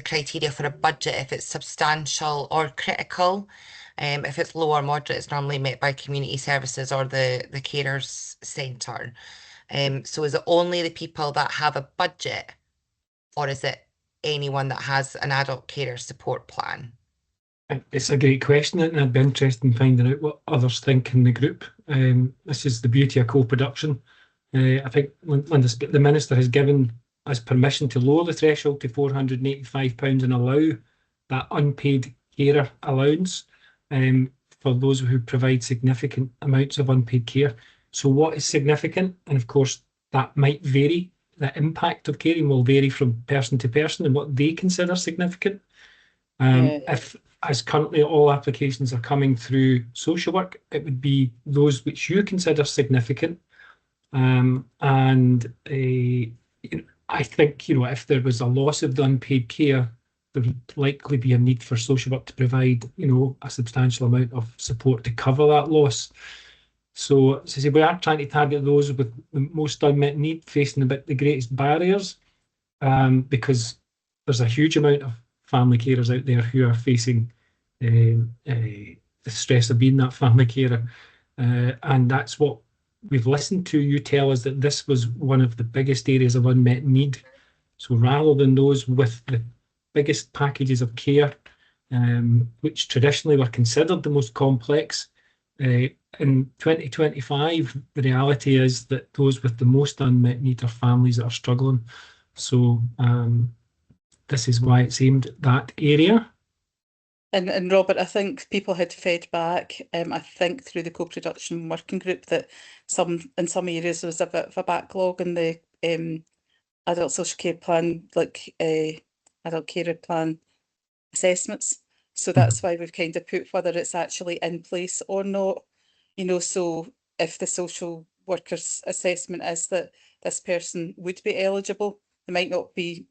[SPEAKER 10] criteria for a budget if it's substantial or critical. If it's low or moderate, it's normally met by community services or the carers centre. So is it only the people that have a budget, or is it anyone that has an adult carer support plan?
[SPEAKER 2] It's a great question, and I'd be interested in finding out what others think in the group. This is the beauty of co-production. I think the Minister has given us permission to lower the threshold to £485 and allow that unpaid carer allowance for those who provide significant amounts of unpaid care. So what is significant? And of course, that might vary. The impact of caring will vary from person to person and what they consider significant. If, as currently all applications are coming through social work, it would be those which you consider significant. I think, you know, if there was a loss of the unpaid care, there would likely be a need for social work to provide, you know, a substantial amount of support to cover that loss. So, as I say, we are trying to target those with the most unmet need, facing the greatest barriers. because there's a huge amount of family carers out there who are facing the stress of being that family carer. And that's what we've listened to. You tell us that this was one of the biggest areas of unmet need. So rather than those with the biggest packages of care, which traditionally were considered the most complex, in 2025, the reality is that those with the most unmet need are families that are struggling. So this is why it's aimed at that area.
[SPEAKER 8] And Robert, I think people had fed back, I think through the co-production working group, that in some areas there was a bit of a backlog in the adult social care plan, like adult carer plan assessments. So that's why we've kind of put whether it's actually in place or not, you know, so if the social worker's assessment is that this person would be eligible, they might not be,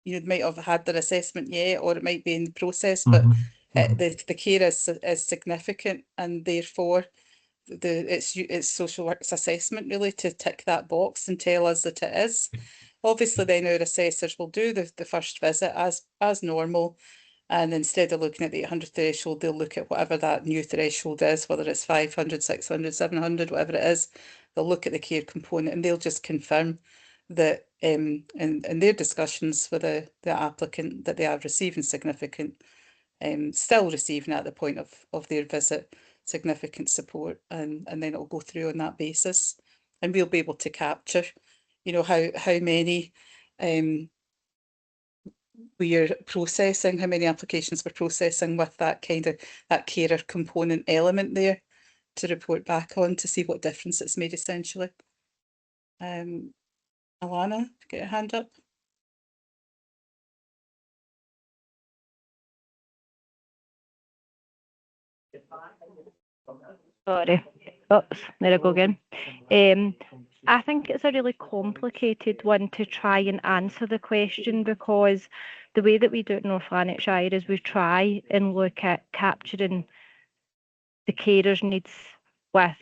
[SPEAKER 8] you know, they might have had their assessment yet, or it might be in the process, but the care is significant, and therefore it's social work's assessment really to tick that box and tell us that it is. Obviously then our assessors will do the first visit as normal, and instead of looking at the 800 threshold, they'll look at whatever that new threshold is, whether it's 500, 600, 700, whatever it is. They'll look at the care component and they'll just confirm that in their discussions with the applicant that they are receiving significant, still receiving at the point of their visit, significant support, and then it'll go through on that basis. And we'll be able to capture, you know, how many we are processing, how many applications we're processing with that kind of that carer component element there to report back on to see what difference it's made essentially. Alana, get your hand up.
[SPEAKER 11] Sorry. Oops, there I go again. I think it's a really complicated one to try and answer the question, because the way that we do it in North Lanarkshire is we try and look at capturing the carers' needs with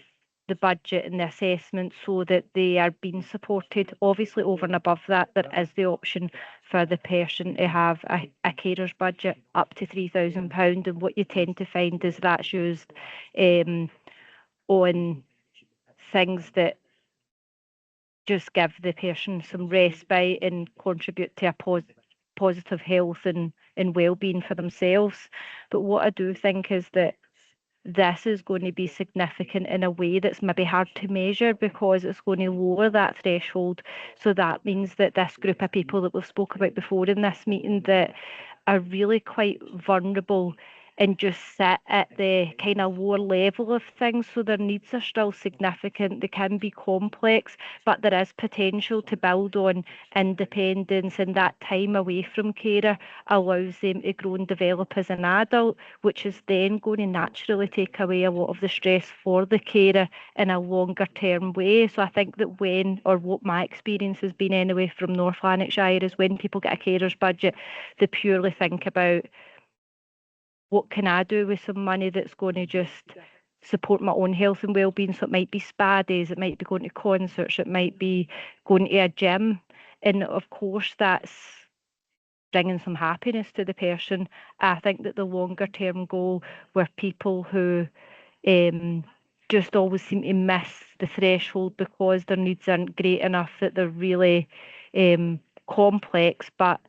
[SPEAKER 11] the budget and the assessment so that they are being supported. Obviously, over and above that, there is the option for the person to have a carer's budget up to £3,000, and what you tend to find is that's used on things that just give the person some respite and contribute to a positive health and well-being for themselves. But what I do think is that this is going to be significant in a way that's maybe hard to measure, because it's going to lower that threshold. So that means that this group of people that we've spoke about before in this meeting that are really quite vulnerable and just sit at the kind of lower level of things, so their needs are still significant, they can be complex, but there is potential to build on independence, and that time away from carer allows them to grow and develop as an adult, which is then going to naturally take away a lot of the stress for the carer in a longer term way. So I think that what my experience has been anyway from North Lanarkshire is when people get a carer's budget, they purely think about, what can I do with some money that's going to just support my own health and well-being? So it might be spa days, it might be going to concerts, it might be going to a gym. And of course, that's bringing some happiness to the person. I think that the longer term goal were people who just always seem to miss the threshold because their needs aren't great enough, that they're really complex, but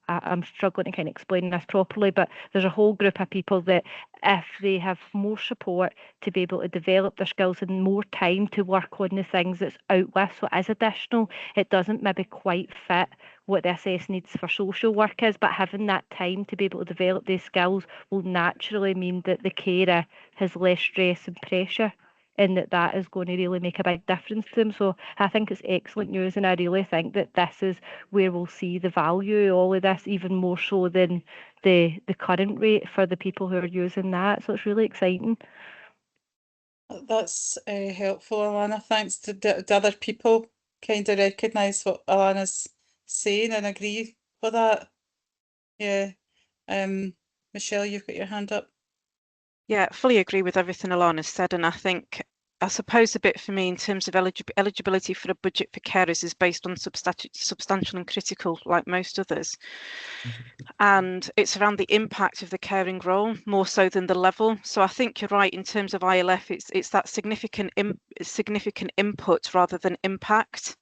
[SPEAKER 11] I'm struggling to kind of explain this properly, but there's a whole group of people that if they have more support to be able to develop their skills and more time to work on the things that's out with, so it is additional, it doesn't maybe quite fit what the SS needs for social work is, but having that time to be able to develop these skills will naturally mean that the carer has less stress and pressure, and that is going to really make a big difference to them. So I think it's excellent news, and I really think that this is where we'll see the value of all of this, even more so than the current rate for the people who are using that. So it's really exciting.
[SPEAKER 8] That's helpful, Alana. Thanks. Do other people kind of recognise what Alana's saying and agree with that? Yeah. Michelle, you've got your hand up.
[SPEAKER 12] Yeah, fully agree with everything Alana said, and I think I suppose a bit for me in terms of eligibility for a budget for carers is based on substantial and critical, like most others. And it's around the impact of the caring role more so than the level. So I think you're right in terms of ILF. It's that significant input rather than impact.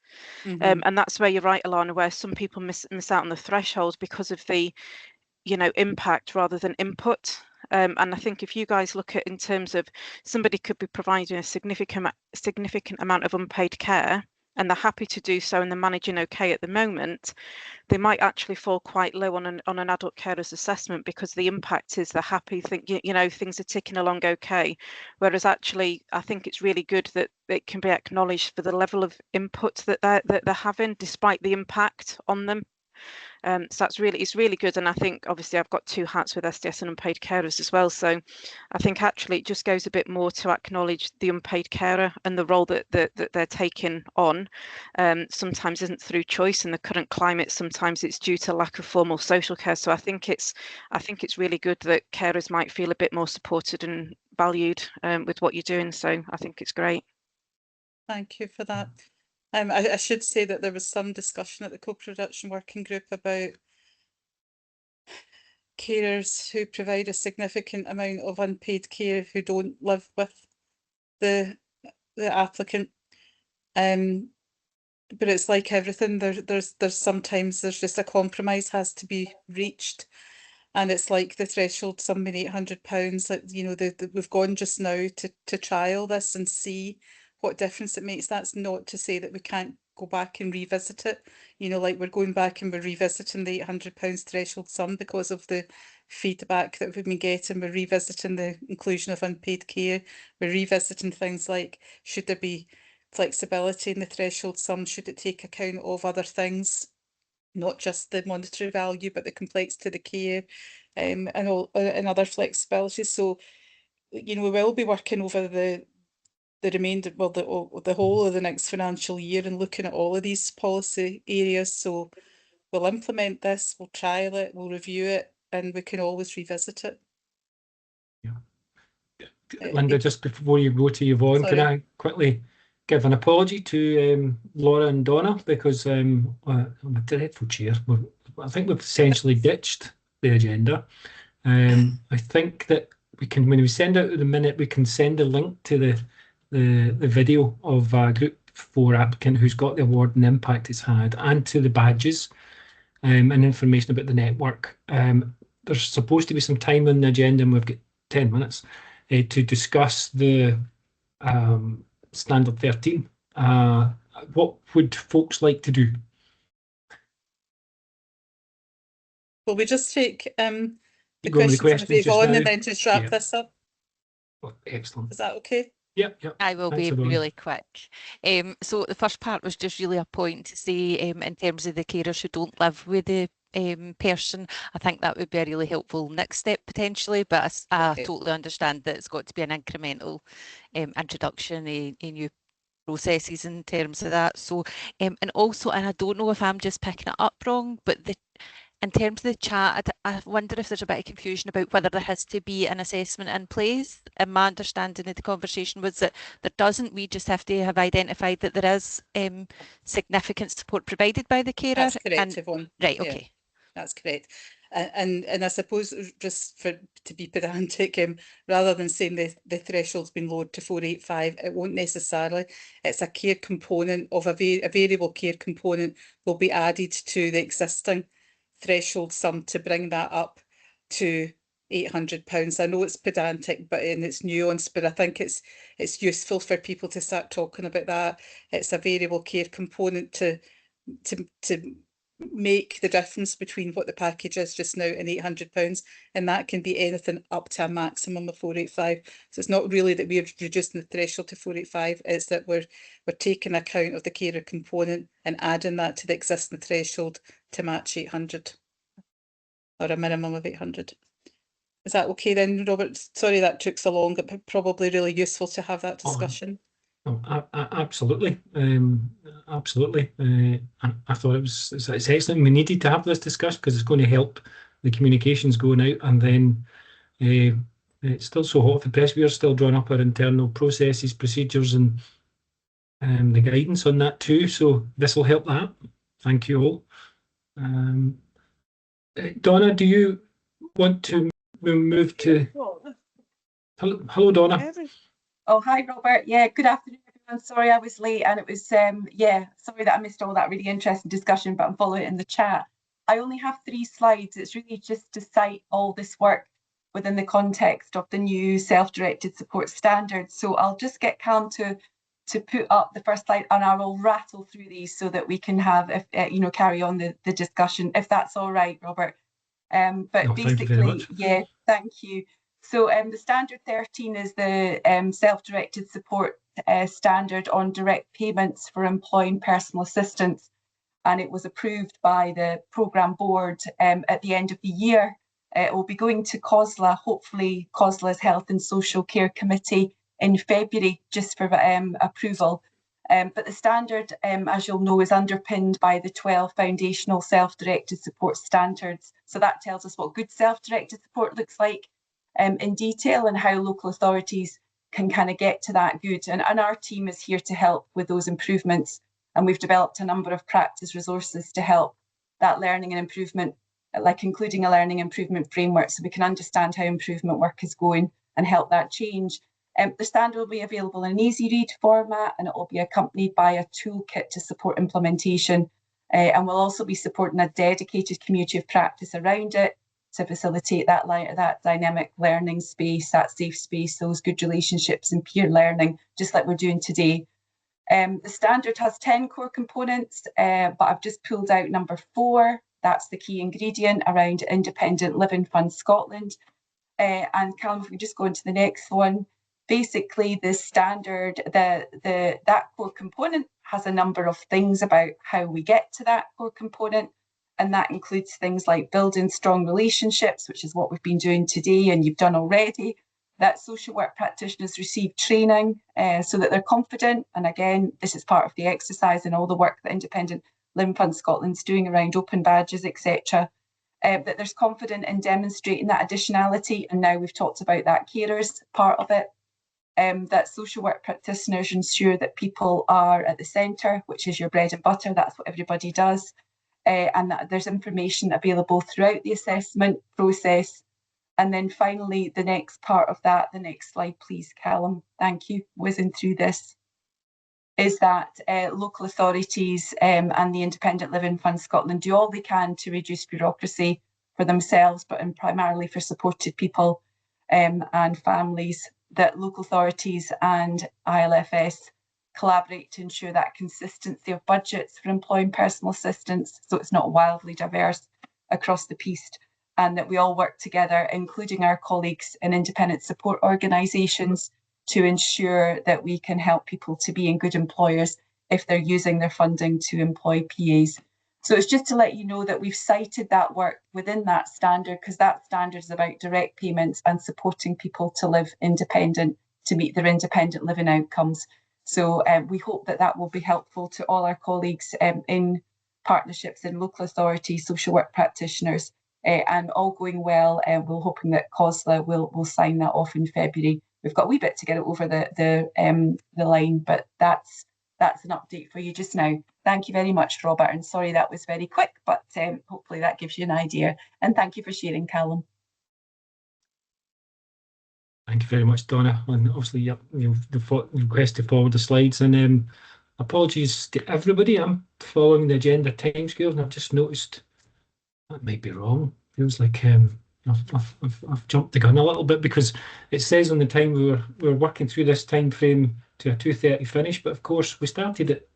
[SPEAKER 12] And that's where you're right, Alana, where some people miss out on the threshold because of the, impact rather than input. And I think if you guys look at in terms of somebody could be providing a significant amount of unpaid care and they're happy to do so and they're managing okay at the moment, they might actually fall quite low on an adult carer's assessment because the impact is they're happy, things are ticking along okay. Whereas actually, I think it's really good that it can be acknowledged for the level of input that they're having despite the impact on them. So it's really good. And I think obviously I've got 2 hats with SDS and unpaid carers as well. So I think actually it just goes a bit more to acknowledge the unpaid carer and the role that they're taking on. Sometimes isn't through choice in the current climate. Sometimes it's due to lack of formal social care. So I think it's really good that carers might feel a bit more supported and valued with what you're doing. So I think it's great.
[SPEAKER 8] Thank you for that. I should say that there was some discussion at the co-production working group about carers who provide a significant amount of unpaid care who don't live with the applicant. But it's like everything, there's sometimes just a compromise has to be reached. And it's like the threshold sum being £800, that we've gone just now to trial this and see what difference it makes. That's not to say that we can't go back and revisit it. Like we're going back and we're revisiting the £800 threshold sum because of the feedback that we've been getting. We're revisiting the inclusion of unpaid care. We're revisiting things like, should there be flexibility in the threshold sum? Should it take account of other things, not just the monetary value, but the complexity of the care and other flexibilities? So, we will be working over the remainder, well, the whole of the next financial year and looking at all of these policy areas. So we'll implement this, we'll trial it, we'll review it, and we can always revisit it.
[SPEAKER 2] Yeah. Linda, just before you go to Yvonne,
[SPEAKER 8] Sorry.
[SPEAKER 2] can I quickly give an apology to Laura and Donna, because I'm a dreadful chair. I think we've essentially ditched the agenda. I think that we can, when we send out the minute, we can send a link to the video of Group 4 applicant who's got the award and the impact it's had, and to the badges and information about the network. There's supposed to be some time on the agenda, and we've got 10 minutes to discuss the Standard 13. What would folks like to do?
[SPEAKER 8] Will we just take the
[SPEAKER 2] questions
[SPEAKER 8] questions
[SPEAKER 2] just
[SPEAKER 8] on
[SPEAKER 2] now?
[SPEAKER 8] and then just wrap this up?
[SPEAKER 2] Oh, excellent.
[SPEAKER 8] Is that okay?
[SPEAKER 2] Yep.
[SPEAKER 5] I will
[SPEAKER 2] Thanks,
[SPEAKER 5] be
[SPEAKER 2] Yvonne.
[SPEAKER 5] really quick. So the first part was just really a point to say in terms of the carers who don't live with the person. I think that would be a really helpful next step potentially, but I totally understand that it's got to be an incremental introduction in new processes in terms of that. So and I don't know if I'm just picking it up wrong, but in terms of the chat, I wonder if there's a bit of confusion about whether there has to be an assessment in place. And my understanding of the conversation was that there doesn't. We just have to have identified that there is significant support provided by the carer.
[SPEAKER 8] That's correct, Yvonne.
[SPEAKER 5] Right,
[SPEAKER 8] Yeah,
[SPEAKER 5] okay.
[SPEAKER 8] that's correct. And I suppose, just to be pedantic, rather than saying the threshold's been lowered to 485, it won't necessarily. It's a care component of a variable care component will be added to the existing threshold sum to bring that up to £800. I know it's pedantic, but in its nuance, but I think it's useful for people to start talking about that. It's a variable care component to make the difference between what the package is just now and £800, and that can be anything up to a maximum of 485. So it's not really that we're reducing the threshold to 485, it's that we're taking account of the carer component and adding that to the existing threshold to match 800, or a minimum of 800. Is that okay then, Robert? Sorry that took so long, but probably really useful to have that discussion.
[SPEAKER 2] Absolutely, absolutely. I thought it's excellent. We needed to have this discussion because it's going to help the communications going out, and then it's still so hot for the press. We're still drawing up our internal processes, procedures, and the guidance on that too. So this will help that. Thank you all. Donna, do you want to move to? Hello, Donna.
[SPEAKER 13] Oh, hi, Robert. Yeah, good afternoon, everyone. Sorry I was late, and it was yeah, sorry that I missed all that really interesting discussion, but I'm following it in the chat. I only have 3 slides. It's really just to cite all this work within the context of the new self-directed support standards. So I'll just get Callum to put up the first slide, and I will rattle through these so that we can have, carry on the discussion, if that's all right, Robert. But
[SPEAKER 2] no,
[SPEAKER 13] basically, yeah, thank you. So the standard 13 is the self-directed support standard on direct payments for employing personal assistants, and it was approved by the programme board at the end of the year. It will be going to COSLA, hopefully COSLA's Health and Social Care Committee in February, just for approval. But the standard, as you'll know, is underpinned by the 12 foundational self-directed support standards. So that tells us what good self-directed support looks like in detail, and how local authorities can kind of get to that good. And our team is here to help with those improvements. And we've developed a number of practice resources to help that learning and improvement, like including a learning improvement framework, so we can understand how improvement work is going and help that change. The standard will be available in an easy read format, and it will be accompanied by a toolkit to support implementation. And we'll also be supporting a dedicated community of practice around it to facilitate that dynamic learning space, that safe space, those good relationships and peer learning, just like we're doing today. The standard has 10 core components, but I've just pulled out number 4. That's the key ingredient around Independent Living Fund Scotland. And Callum, if we just go into the next one. Basically, the standard, that core component has a number of things about how we get to that core component. And that includes things like building strong relationships, which is what we've been doing today and you've done already. That social work practitioners receive training so that they're confident. And again, this is part of the exercise and all the work that Independent Living Fund Scotland's doing around open badges, etc. That there's confidence in demonstrating that additionality. And now we've talked about that carers part of it. That social work practitioners ensure that people are at the centre, which is your bread and butter. That's what everybody does. And that there's information available throughout the assessment process. And then finally, the next part of that, the next slide, please, Callum. Thank you. Whizzing through this, is that local authorities and the Independent Living Fund Scotland do all they can to reduce bureaucracy for themselves, but primarily for supported people and families. That local authorities and ILFS collaborate to ensure that consistency of budgets for employing personal assistants, so it's not wildly diverse across the piece, and that we all work together, including our colleagues in independent support organisations, to ensure that we can help people to be in good employers if they're using their funding to employ PAs. So it's just to let you know that we've cited that work within that standard, because that standard is about direct payments and supporting people to live independent, to meet their independent living outcomes. So we hope that that will be helpful to all our colleagues in partnerships in local authorities, social work practitioners, and all going well. We're hoping that COSLA will sign that off in February. We've got a wee bit to get it over the line, but that's an update for you just now. Thank you very much, Robert, and sorry that was very quick, but hopefully that gives you an idea. And thank you for sharing, Callum.
[SPEAKER 2] Thank you very much, Donna. And obviously, yep, the request to forward the slides. And apologies to everybody. I'm following the agenda timescales, and I've just noticed that might be wrong. Feels like I've jumped the gun a little bit, because it says on the time we were working through this time frame to a 2:30 finish, but of course we started at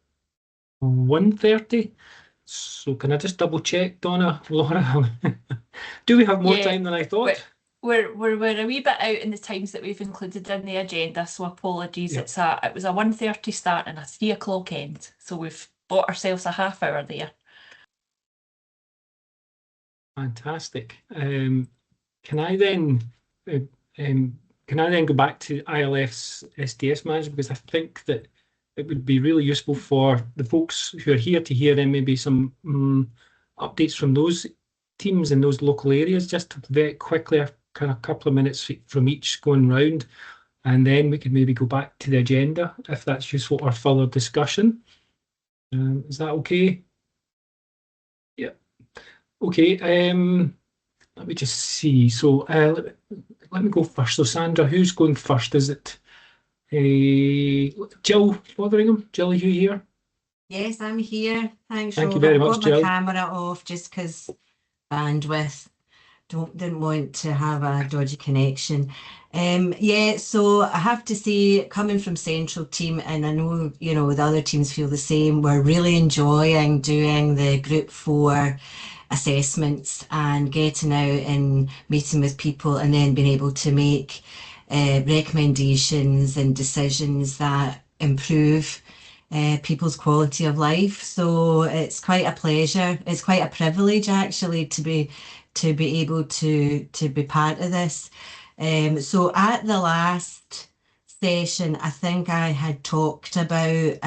[SPEAKER 2] 1:30. So can I just double check, Donna, Laura? Do we have more time than I thought?
[SPEAKER 1] We're a wee bit out in the times that we've included in the agenda, so apologies. Yep. It was a 1:30 start and a 3 o'clock end, so we've bought ourselves a half hour there.
[SPEAKER 2] Fantastic. Can I then go back to ILF's SDS manager, because I think that it would be really useful for the folks who are here to hear maybe some updates from those teams in those local areas. Just very quickly, kind of a couple of minutes from each going round, and then we can maybe go back to the agenda if that's useful, or further discussion. Is that okay? Yeah. Okay. Let me just see. So let me go first. So Sandra, who's going first? Is it Jill Fotheringham? Jill, are you here?
[SPEAKER 14] Yes, I'm here. Thanks,
[SPEAKER 2] Thank you
[SPEAKER 14] Robert.
[SPEAKER 2] very
[SPEAKER 14] I've
[SPEAKER 2] much,
[SPEAKER 14] got
[SPEAKER 2] Jill.
[SPEAKER 14] my camera off just because bandwidth. Didn't want to have a dodgy connection. Yeah, so I have to say, coming from Central Team, and I know, you know, the other teams feel the same, we're really enjoying doing the Group 4 assessments and getting out and meeting with people and then being able to make recommendations and decisions that improve people's quality of life. So it's quite a pleasure. It's quite a privilege actually to be able to be part of this. So at the last session, I think I had talked about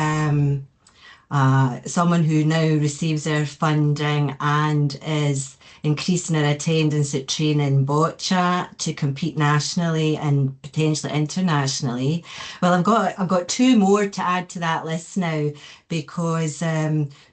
[SPEAKER 14] someone who now receives our funding and is increasing her attendance at training boccia to compete nationally and potentially internationally. Well, I've got two more to add to that list now, because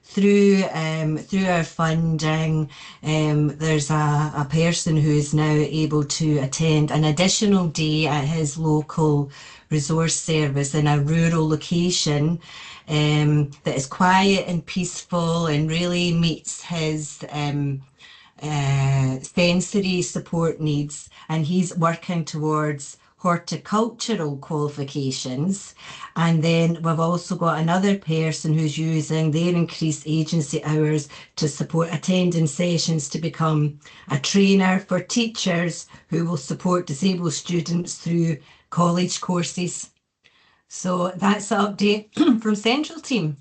[SPEAKER 14] through our funding, there's a person who is now able to attend an additional day at his local resource service in a rural location that is quiet and peaceful and really meets his sensory support needs. And he's working towards horticultural qualifications. And then we've also got another person who's using their increased agency hours to support attending sessions to become a trainer for teachers who will support disabled students through college courses. So that's the update from Central Team.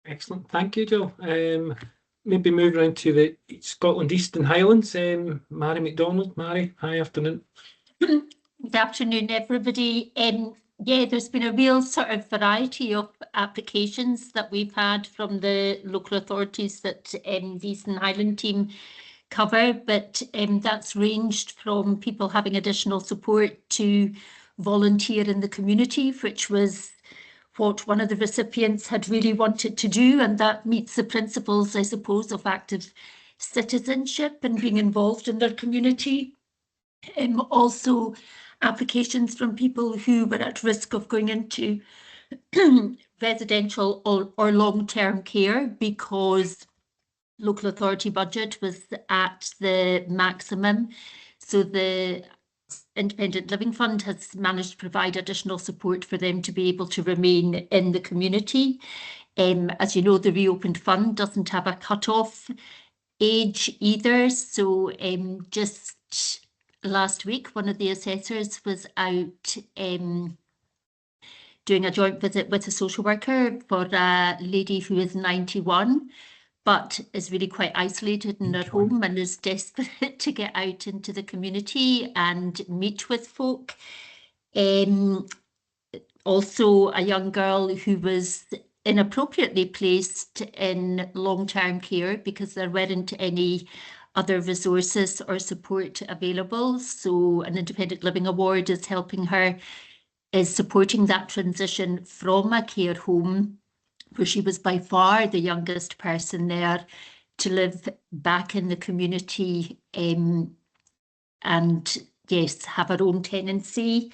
[SPEAKER 2] Excellent. Thank you, Jill. Maybe move around to the Scotland East and Highlands. Mary McDonald. Mary, hi, afternoon.
[SPEAKER 15] Good afternoon, everybody. Yeah, there's been a real sort of variety of applications that we've had from the local authorities that the Eastern Highland team cover, but that's ranged from people having additional support to volunteer in the community, which was what one of the recipients had really wanted to do, and that meets the principles, I suppose, of active citizenship and being involved in their community. Also applications from people who were at risk of going into residential or long-term care because local authority budget was at the maximum. So the Independent Living Fund has managed to provide additional support for them to be able to remain in the community. As you know, the reopened fund doesn't have a cut-off age either. So just last week, one of the assessors was out doing a joint visit with a social worker for a lady who is 91. But is really quite isolated in her home and is desperate to get out into the community and meet with folk. Also, a young girl who was inappropriately placed in long-term care because there weren't any other resources or support available. So an Independent Living Award is helping her, is supporting that transition from a care home, where she was by far the youngest person there, to live back in the community and yes, have her own tenancy.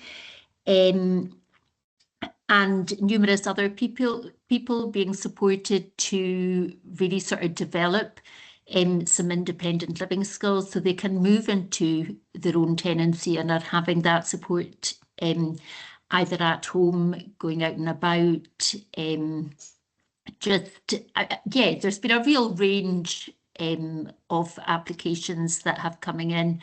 [SPEAKER 15] And numerous other people being supported to really sort of develop some independent living skills so they can move into their own tenancy and are having that support either at home, going out and about, yeah, there's been a real range of applications that have come in,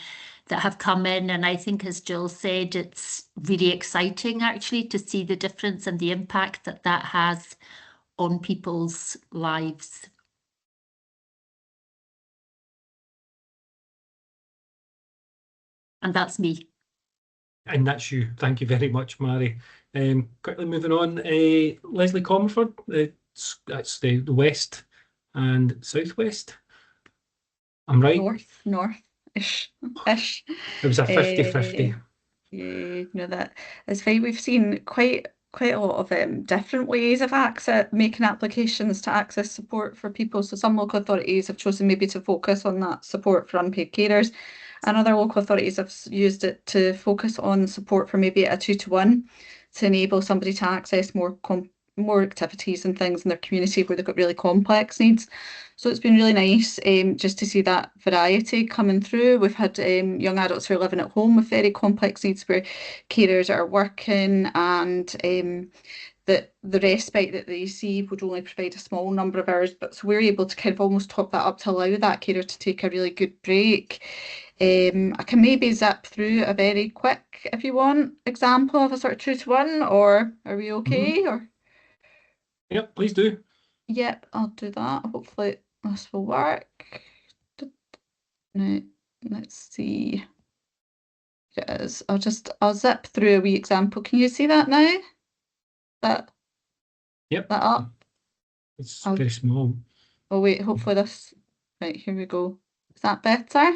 [SPEAKER 15] and I think, as Jill said, it's really exciting actually to see the difference and the impact that that has on people's lives. And that's me.
[SPEAKER 2] And that's you. Thank you very much, Mary. Quickly moving on, Leslie Comerford, that's the west and southwest. I'm right?
[SPEAKER 16] North. ish.
[SPEAKER 2] It was a 50-50.
[SPEAKER 16] Yeah, no, that is fine. We've seen quite a lot of different ways of making applications to access support for people. So some local authorities have chosen maybe to focus on that support for unpaid carers, and other local authorities have used it to focus on support for maybe a 2-to-1 to enable somebody to access more activities and things in their community where they've got really complex needs. So it's been really nice just to see that variety coming through. We've had young adults who are living at home with very complex needs where carers are working, and that the respite that they receive would only provide a small number of hours, but so we're able to kind of almost top that up to allow that carer to take a really good break. I can maybe zip through a very quick, if you want, example of a sort of 2-to-1, or are we okay? Or
[SPEAKER 2] yep, please do.
[SPEAKER 16] Yep, I'll do that. Hopefully this will work. Now, let's see. It is. I'll zip through a wee example. Can you see that now?
[SPEAKER 2] Yep.
[SPEAKER 16] That up?
[SPEAKER 2] It's very small.
[SPEAKER 16] Oh wait, hopefully this. Right, here we go. Is that better?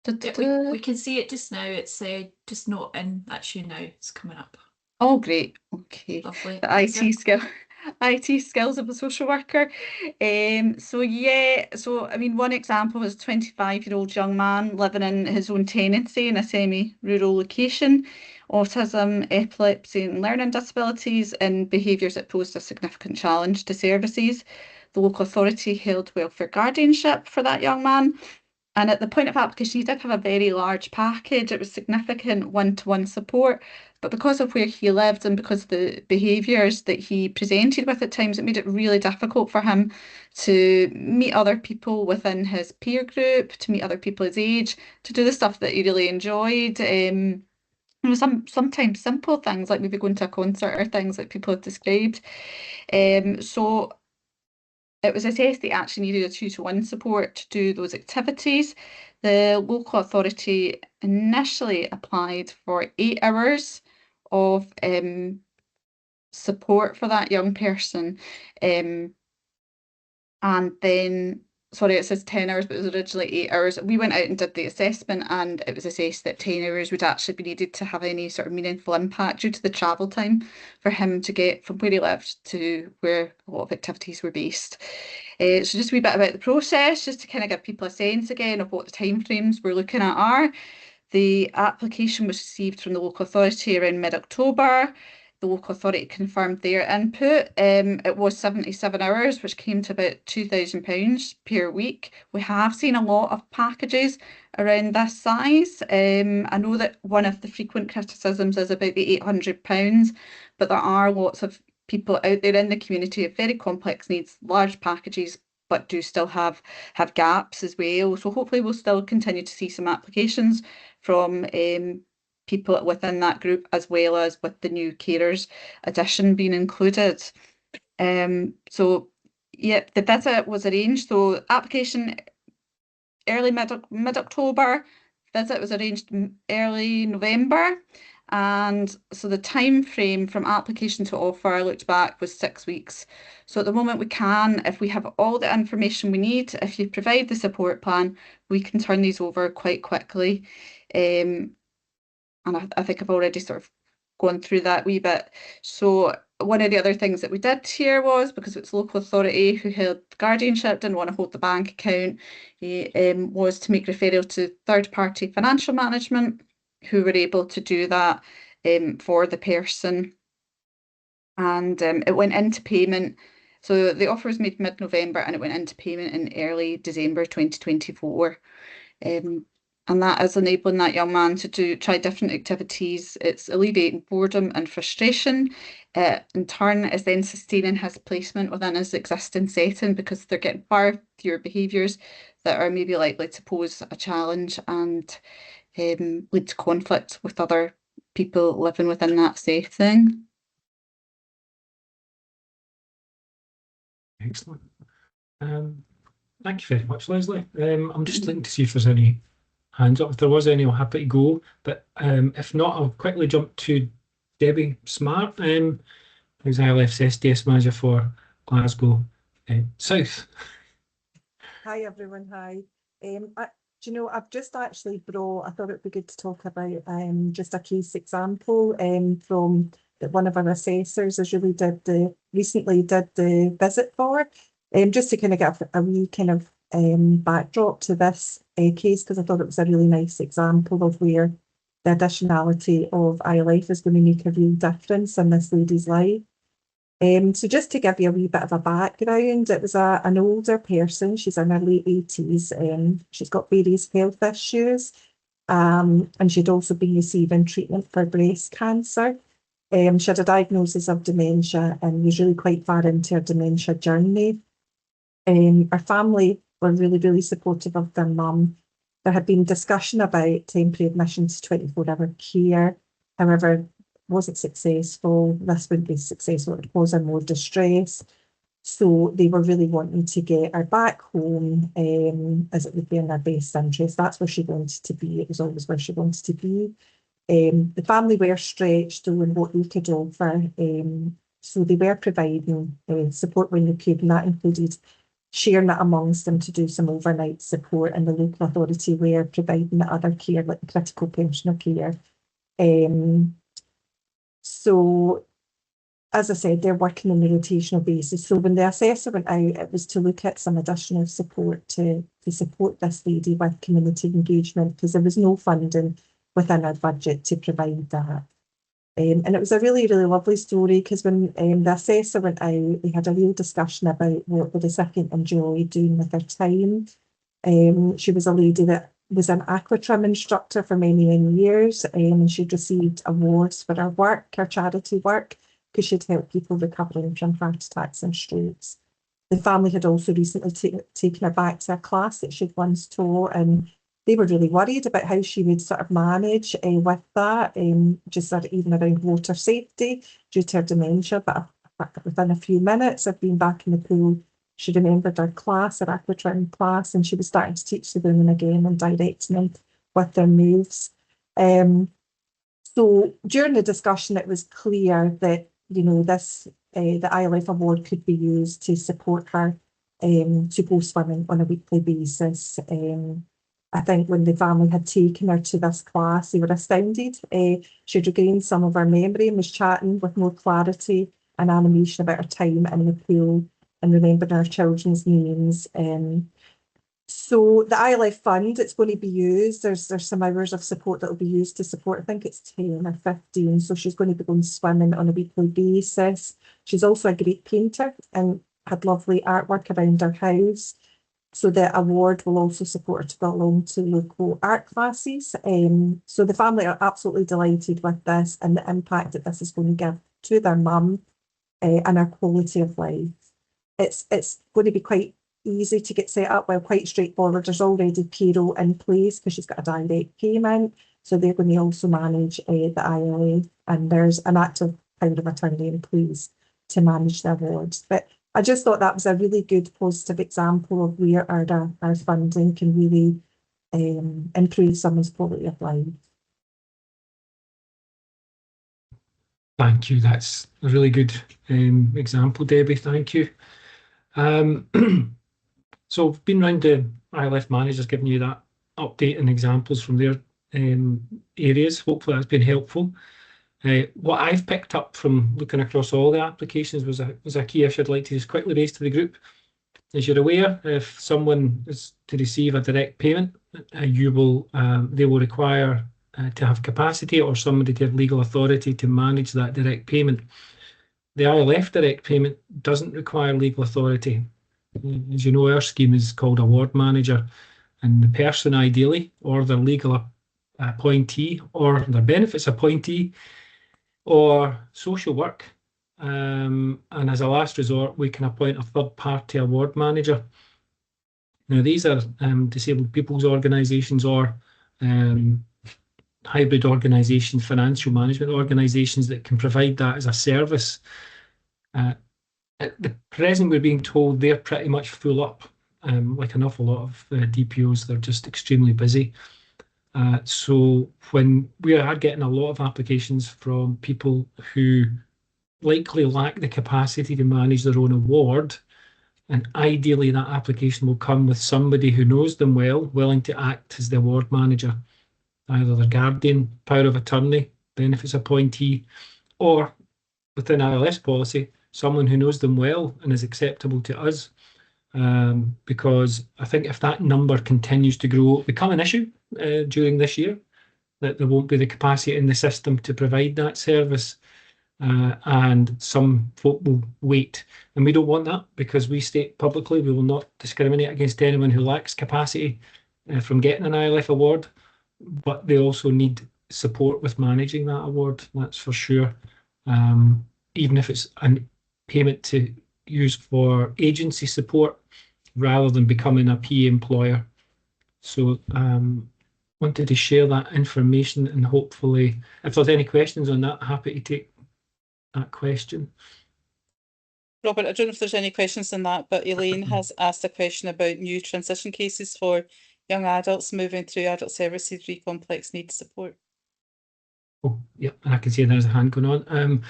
[SPEAKER 1] We can see it just now. It's just not in. That's you now. It's coming up.
[SPEAKER 16] Oh, great. Okay.
[SPEAKER 1] Lovely.
[SPEAKER 16] The IT skills of a social worker. So I mean, one example was a 25-year-old young man living in his own tenancy in a semi-rural location. Autism, epilepsy and learning disabilities and behaviours that posed a significant challenge to services. The local authority held welfare guardianship for that young man. And at the point of application, he did have a very large package. It was significant one-to-one support. But because of where he lived and because of the behaviours that he presented with at times, it made it really difficult for him to meet other people within his peer group, to meet other people his age, to do the stuff that he really enjoyed. Sometimes simple things like maybe going to a concert or things like people have described. So it was assessed that he actually needed a 2-to-1 support to do those activities. The local authority initially applied for 8 hours of support for that young person. And then, sorry, it says 10 hours, but it was originally 8 hours. We went out and did the assessment, and it was assessed that 10 hours would actually be needed to have any sort of meaningful impact due to the travel time for him to get from where he lived to where a lot of activities were based. So just a wee bit about the process, just to kind of give people a sense again of what the timeframes we're looking at are. The application was received from the local authority around mid-October. The local authority confirmed their input. It was 77 hours, which came to about £2,000 per week. We have seen a lot of packages around this size. I know that one of the frequent criticisms is about the £800, but there are lots of people out there in the community with very complex needs, large packages, but do still have gaps as well. So hopefully we'll still continue to see some applications from people within that group, as well as with the new carers addition being included. So yeah, the visit was arranged. So application early mid-October, visit was arranged early November. And so the time frame from application to offer, I looked back, was 6 weeks. So at the moment we can, if we have all the information we need, if you provide the support plan, we can turn these over quite quickly. And I think I've already sort of gone through that wee bit. So one of the other things that we did here was, because it's local authority who held guardianship, didn't want to hold the bank account, was to make referral to third-party financial management, who were able to do that for the person. And it went into payment. So the offer was made mid-November and it went into payment in early December 2024. And that is enabling that young man to try different activities. It's alleviating boredom and frustration. In turn, is then sustaining his placement within his existing setting, because they're getting far fewer behaviours that are maybe likely to pose a challenge and lead to conflict with other people living within that setting.
[SPEAKER 2] Excellent. Thank you very much, Leslie. I'm just looking to see if there's any hands up. If there was any, I'm happy to go. But if not, I'll quickly jump to Debbie Smart, who's ILF's SDS Manager for Glasgow South.
[SPEAKER 17] Hi everyone, hi. Do you know, I've just actually brought, I thought it would be good to talk about just a case example from that one of our assessors has really recently did the visit for, just to kind of get a wee kind of backdrop to this case, because I thought it was a really nice example of where the additionality of ILF is going to make a real difference in this lady's life. So just to give you a wee bit of a background, it was an older person. She's in her late 80s. She's got various health issues, and she'd also been receiving treatment for breast cancer. She had a diagnosis of dementia and was really quite far into her dementia journey. Her family were really, really supportive of their mum. There had been discussion about temporary admission to 24-hour care. However, wasn't successful. This wouldn't be successful. It would cause her more distress. So they were really wanting to get her back home, as it would be in their best interest. That's where she wanted to be. It was always where she wanted to be. The family were stretched though in what they could offer. So they were providing support when they could, and that included sharing it amongst them to do some overnight support, and the local authority were providing other care like critical pensioner care. So, as I said, they're working on a rotational basis. So when the assessor went out, it was to look at some additional support to support this lady with community engagement, because there was no funding within our budget to provide that. And it was a really, really lovely story, because when the assessor went out, they had a real discussion about what the recipient enjoyed doing with her time. She was a lady that was an aquatrim instructor for many, many years, and she'd received awards for her work, her charity work, because she'd helped people recovering from heart attacks and strokes. The family had also recently taken her back to a class that she'd once taught, and they were really worried about how she would sort of manage with that, just sort of even around water safety due to her dementia. But within a few minutes of being back in the pool, she remembered her class, her aquatrim class, and she was starting to teach the women again and directing them with their moves. So during the discussion, it was clear that, you know, this the ILF award could be used to support her to go swimming on a weekly basis. I think when the family had taken her to this class, they were astounded. She'd regained some of her memory and was chatting with more clarity and animation about her time in the pool and remembering our children's names. So the ILF fund, it's going to be used. There's some hours of support that will be used to support. I think it's 10 or 15. So she's going to be going swimming on a weekly basis. She's also a great painter and had lovely artwork around her house. So the award will also support her to go along to local art classes. So the family are absolutely delighted with this and the impact that this is going to give to their mum and her quality of life. It's going to be quite easy to get set up, well, quite straightforward. There's already payroll in place because she's got a direct payment. So they're going to also manage the ILF, and there's an active power of attorney in place to manage the awards. But I just thought that was a really good positive example of where our funding can really improve someone's quality of life.
[SPEAKER 2] Thank you. That's a really good example, Debbie. Thank you. So I've been around the ILF managers giving you that update and examples from their areas. Hopefully that's been helpful. What I've picked up from looking across all the applications was a key issue I'd like to just quickly raise to the group. As you're aware, if someone is to receive a direct payment, they will require to have capacity or somebody to have legal authority to manage that direct payment. The ILF direct payment doesn't require legal authority. As you know, our scheme is called a ward manager, and the person ideally, or their legal appointee, or their benefits appointee, or social work. And as a last resort, we can appoint a third-party award manager. Now, these are disabled people's organisations or hybrid organisations, financial management organisations that can provide that as a service. At the present, we're being told they're pretty much full up. Like an awful lot of DPOs, they're just extremely busy. So when we are getting a lot of applications from people who likely lack the capacity to manage their own award, And ideally, that application will come with somebody who knows them well, willing to act as the award manager, either their guardian, power of attorney, benefits appointee, or within ILS policy, someone who knows them well and is acceptable to us. Because I think if that number continues to grow, become an issue during this year, that there won't be the capacity in the system to provide that service. And some folk will wait. And we don't want that, because we state publicly we will not discriminate against anyone who lacks capacity from getting an ILF award, but they also need support with managing that award, that's for sure. Even if it's a payment to use for agency support rather than becoming a PE employer. So wanted to share that information, and hopefully if there's any questions on that, happy to take that question.
[SPEAKER 8] Robert, I don't know if there's any questions on that, but Elaine has asked a question about new transition cases for young adults moving through adult services complex needs support.
[SPEAKER 2] Oh, yeah, and I can see there's a hand going on.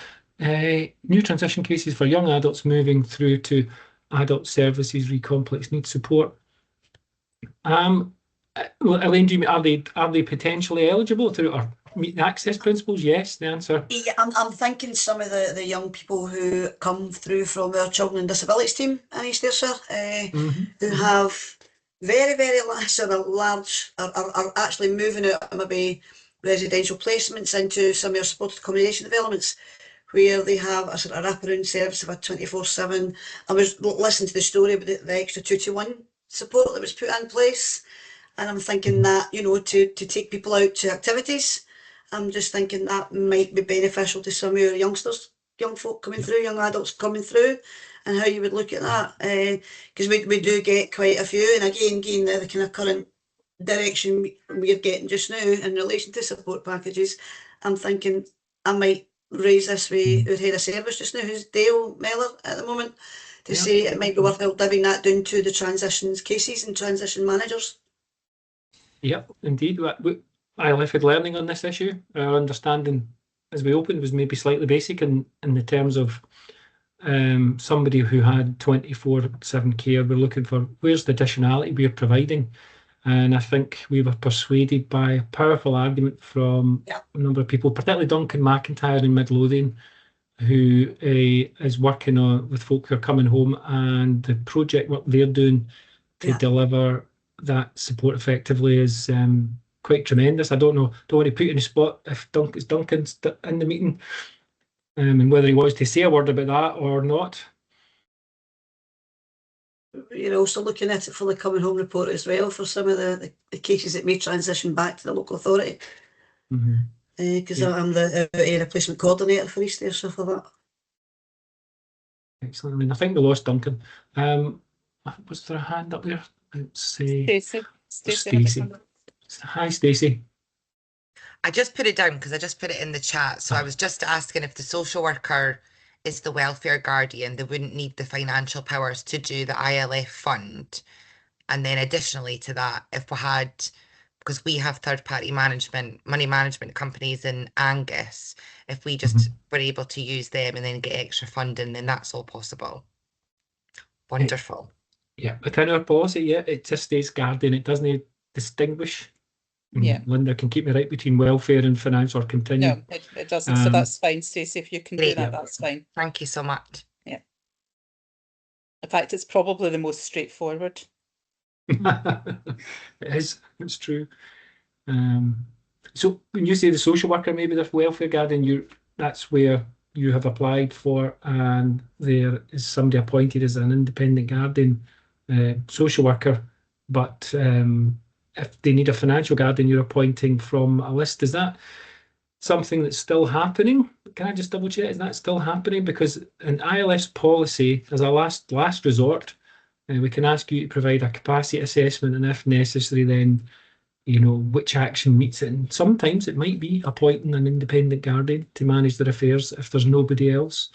[SPEAKER 2] New transition cases for young adults moving through to adult services complex needs support. Elaine, do you mean, are they potentially eligible through or meet the access principles? Yes, the answer.
[SPEAKER 6] Yeah, I'm thinking some of the young people who come through from our Children and Disabilities team in East Ayrshire, who have very large, are actually moving out of maybe residential placements into some of our supported accommodation developments, where they have a sort of wraparound service of a 24/7. I was listening to the story about the extra 2-to-1 support that was put in place, and I'm thinking that, you know, to take people out to activities, I'm just thinking that might be beneficial to some of your youngsters, young folk coming through, young adults coming through, and how you would look at that, because we do get quite a few, and again the kind of current direction we're getting just now in relation to support packages, I'm thinking I might raise this with our head of service just now, who's Dale Mellor at the moment, to say it might be worthwhile divvying that down to the transitions cases and transition managers.
[SPEAKER 2] Yep, indeed. ILF had learning on this issue. Our understanding as we opened was maybe slightly basic in the terms of somebody who had 24/7 care. We're looking for where's the additionality we're providing. And I think we were persuaded by a powerful argument from a number of people, particularly Duncan McIntyre in Midlothian, who is working on with folk who are coming home, and the project work they're doing to deliver that support effectively is quite tremendous. I don't want to put you in a spot if Duncan's in the meeting, and whether he wants to say a word about that or not.
[SPEAKER 6] You're also looking at it for the coming home report as well, for some of the cases that may transition back to the local authority. Because I'm the area placement coordinator for East Ayrshire for that.
[SPEAKER 2] Excellent. I mean, I think we lost Duncan. Was there a hand up there? Stacey. Hi, Stacey.
[SPEAKER 10] I just put it down because I just put it in the chat. So I was just asking if the social worker is the welfare guardian, they wouldn't need the financial powers to do the ILF fund. And then additionally to that, if we had, because we have third-party money management companies in Angus, if we just were able to use them and then get extra funding, then that's all possible. Wonderful.
[SPEAKER 2] Yeah, within our policy, it just stays guardian. It doesn't distinguish. Linda can keep me right between welfare and finance or continue.
[SPEAKER 8] No, it doesn't. So that's fine, Stacey. If you can do that, that's fine.
[SPEAKER 10] Thank you so much.
[SPEAKER 8] Yeah. In fact, it's probably the most straightforward.
[SPEAKER 2] It is. It's true. So when you say the social worker, maybe the welfare guardian, that's where you have applied for, and there is somebody appointed as an independent guardian social worker, but if they need a financial guardian, you're appointing from a list. Is that something that's still happening? Can I just double check? Is that still happening? Because in ILF's policy, as a last resort, we can ask you to provide a capacity assessment, and if necessary, then which action meets it. And sometimes it might be appointing an independent guardian to manage their affairs if there's nobody else.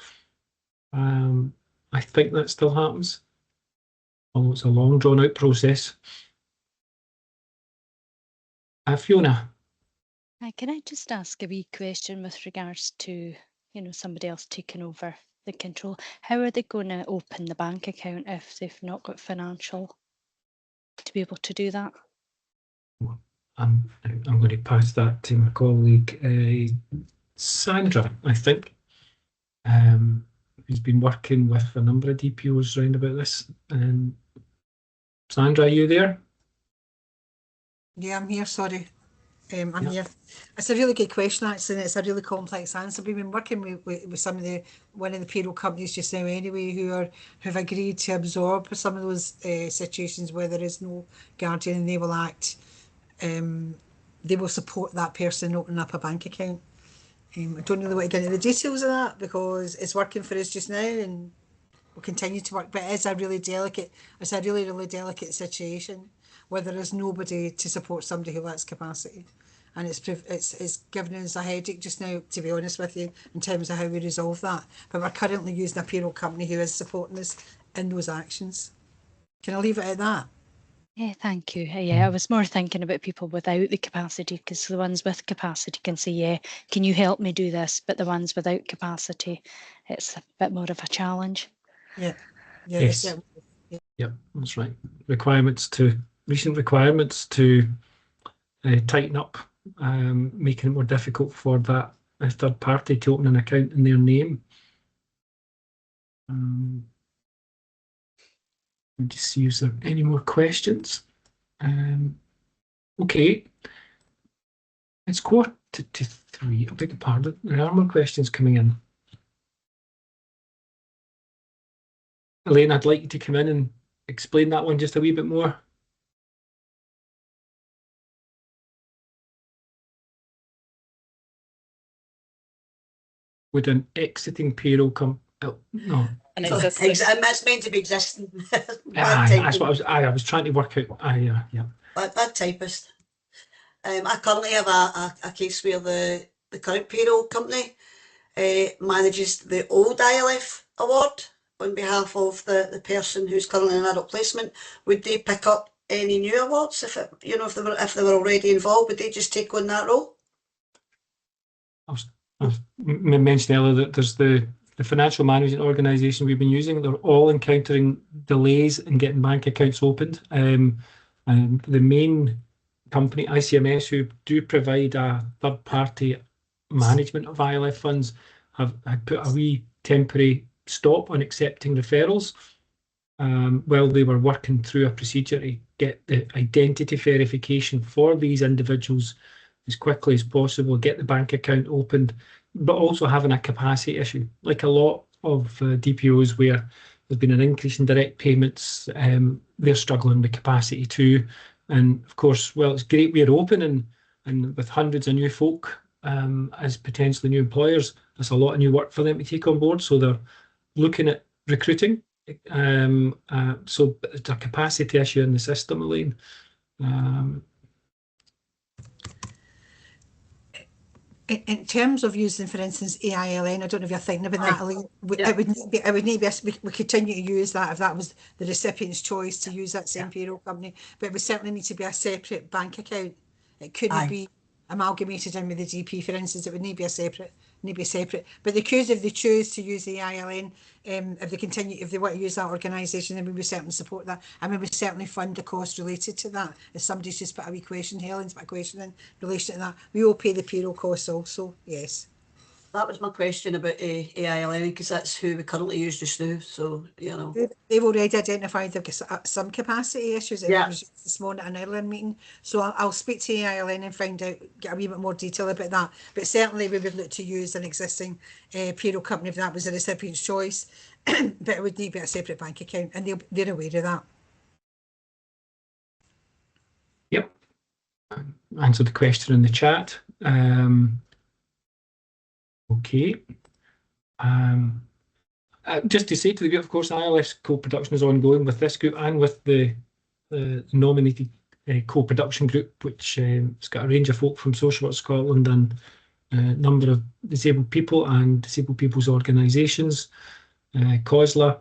[SPEAKER 2] I think that still happens, although it's a long drawn-out process. Fiona.
[SPEAKER 18] Can I just ask a wee question with regards to, somebody else taking over the control. How are they going to open the bank account if they've not got financial to be able to do that?
[SPEAKER 2] I'm going to pass that to my colleague Sandra, I think, who's been working with a number of DPOs round about this. Sandra, are you there?
[SPEAKER 3] Yeah, I'm here, sorry. I'm here. It's a really good question, actually, and it's a really complex answer. We've been working with some of one of the payroll companies just now anyway, who've agreed to absorb some of those situations where there is no guardian, and they will act. They will support that person opening up a bank account. I don't really want to get into the details of that because it's working for us just now and will continue to work, but it's a really delicate situation where there is nobody to support somebody who lacks capacity, and it's giving us a headache just now, to be honest with you, in terms of how we resolve that. But we're currently using a payroll company who is supporting us in those actions. Can I leave it at that?
[SPEAKER 18] Yeah, thank you. Yeah, I was more thinking about people without the capacity, because the ones with capacity can say, yeah, can you help me do this? But the ones without capacity, it's a bit more of a challenge.
[SPEAKER 3] Yeah.
[SPEAKER 2] Yes. Yep, that's right. Recent requirements to tighten up, making it more difficult for that third party to open an account in their name. Just see if there are any more questions. Okay, it's 2:45. I beg your pardon. There are more questions coming in. Elaine, I'd like you to come in and explain that one just a wee bit more. Would an exiting payroll no.
[SPEAKER 6] And it's meant to be existing.
[SPEAKER 2] That's what I was trying to work out. Yeah.
[SPEAKER 6] Bad typist. I currently have a case where the current payroll company manages the old ILF award on behalf of the person who's currently in adult placement. Would they pick up any new awards if they were already involved? Would they just take on that role?
[SPEAKER 2] I mentioned earlier that there's the financial management organisation we've been using. They're all encountering delays in getting bank accounts opened. And the main company, ICMS, who do provide a third-party management of ILF funds, have put a wee temporary stop on accepting referrals while they were working through a procedure to get the identity verification for these individuals as quickly as possible, get the bank account opened, but also having a capacity issue. Like a lot of DPOs where there's been an increase in direct payments, they're struggling with capacity too. And of course, well, it's great we're open and with hundreds of new folk as potentially new employers, there's a lot of new work for them to take on board. So they're looking at recruiting. So it's a capacity issue in the system, Elaine.
[SPEAKER 3] In terms of using, for instance, AILN, I don't know if you're thinking about that, Elaine. It would need we continue to use that if that was the recipient's choice to use that same payroll company, but it would certainly need to be a separate bank account. It couldn't be amalgamated in with the GP, for instance. It would need to be separate. But they could, if they choose to use the AILN, if they want to use that organisation, then we would certainly support that, and we would certainly fund the cost related to that. If somebody's just put a wee question, Helen's put a question in relation to that, we will pay the payroll costs also. Yes.
[SPEAKER 6] That was my question about AILN, because that's who we currently use just now. So,
[SPEAKER 3] They've already identified they've got some capacity issues this morning at an Ireland meeting. So I'll speak to AILN and find out, get a wee bit more detail about that. But certainly we would look to use an existing payroll company if that was the recipient's choice. But it would need to be a separate bank account, and they're aware of that.
[SPEAKER 2] Yep. Answer the question in the chat. Okay. Just to say to the group, of course, ILF's co-production is ongoing with this group and with the nominated co-production group, which has got a range of folk from Social Work Scotland and a number of disabled people and disabled people's organisations, COSLA,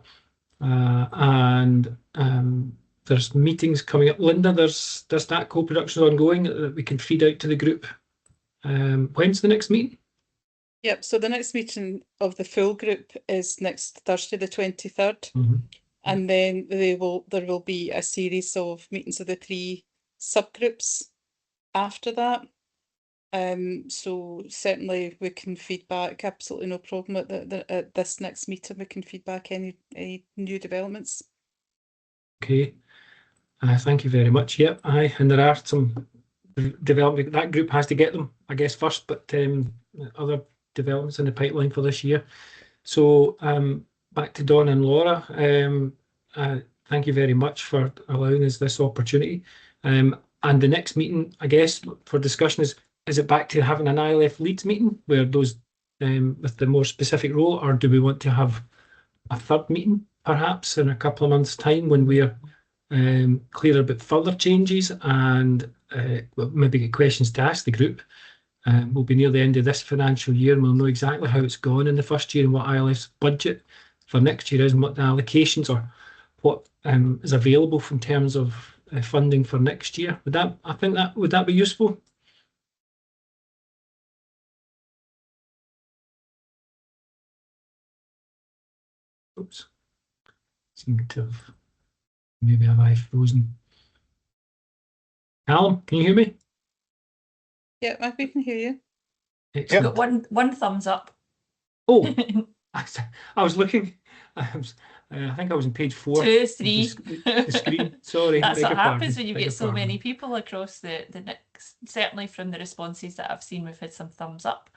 [SPEAKER 2] and there's meetings coming up. Linda, there's that co-production ongoing that we can feed out to the group. When's the next meeting?
[SPEAKER 8] Yep, so the next meeting of the full group is next Thursday, the 23rd. And then there will be a series of meetings of the 3 subgroups after that. So certainly we can feedback, absolutely no problem at this next meeting, we can feedback any new developments.
[SPEAKER 2] Okay, thank you very much. Yep, and there are some development, that group has to get them, I guess, first, but other developments in the pipeline for this year. So back to Dawn and Laura. Thank you very much for allowing us this opportunity. And the next meeting, I guess, for discussion is it back to having an ILF leads meeting where those with the more specific role, or do we want to have a third meeting perhaps in a couple of months' time when we're clear about further changes and maybe get questions to ask the group? We'll be near the end of this financial year and we'll know exactly how it's gone in the first year and what ILF's budget for next year is and what the allocations are, what is available in terms of funding for next year. Would that be useful? Oops. Seem to have, maybe have I frozen. Callum, can you hear me?
[SPEAKER 8] Yeah, we can hear you.
[SPEAKER 1] Excellent. Got one thumbs up.
[SPEAKER 2] Oh, I was looking. I think I was on page 4.
[SPEAKER 1] 2, 3.
[SPEAKER 2] The screen. Sorry.
[SPEAKER 1] That's what happens when you get so many people across the next. Certainly from the responses that I've seen, we've had some thumbs up.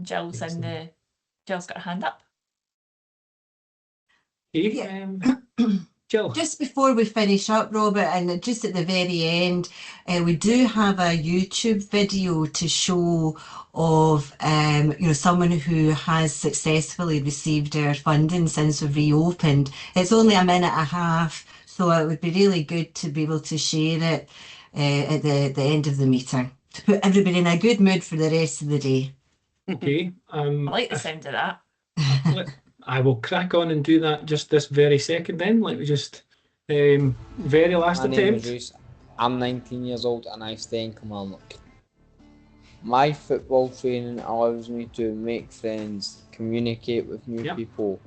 [SPEAKER 1] Jill's Jill's got a hand up.
[SPEAKER 14] Yeah. Just before we finish up, Robert, and just at the very end, we do have a YouTube video to show of someone who has successfully received our funding since we've reopened. It's only a minute and a half, so it would be really good to be able to share it at the end of the meeting to put everybody in a good mood for the rest of the day.
[SPEAKER 2] Okay.
[SPEAKER 1] I like the sound of that.
[SPEAKER 2] I will crack on and do that just this very second then. Let me just, very last
[SPEAKER 19] My name
[SPEAKER 2] attempt.
[SPEAKER 19] is Reece. I'm 19 years old and I stay in Kilmarnock. My football training allows me to make friends, communicate with new people,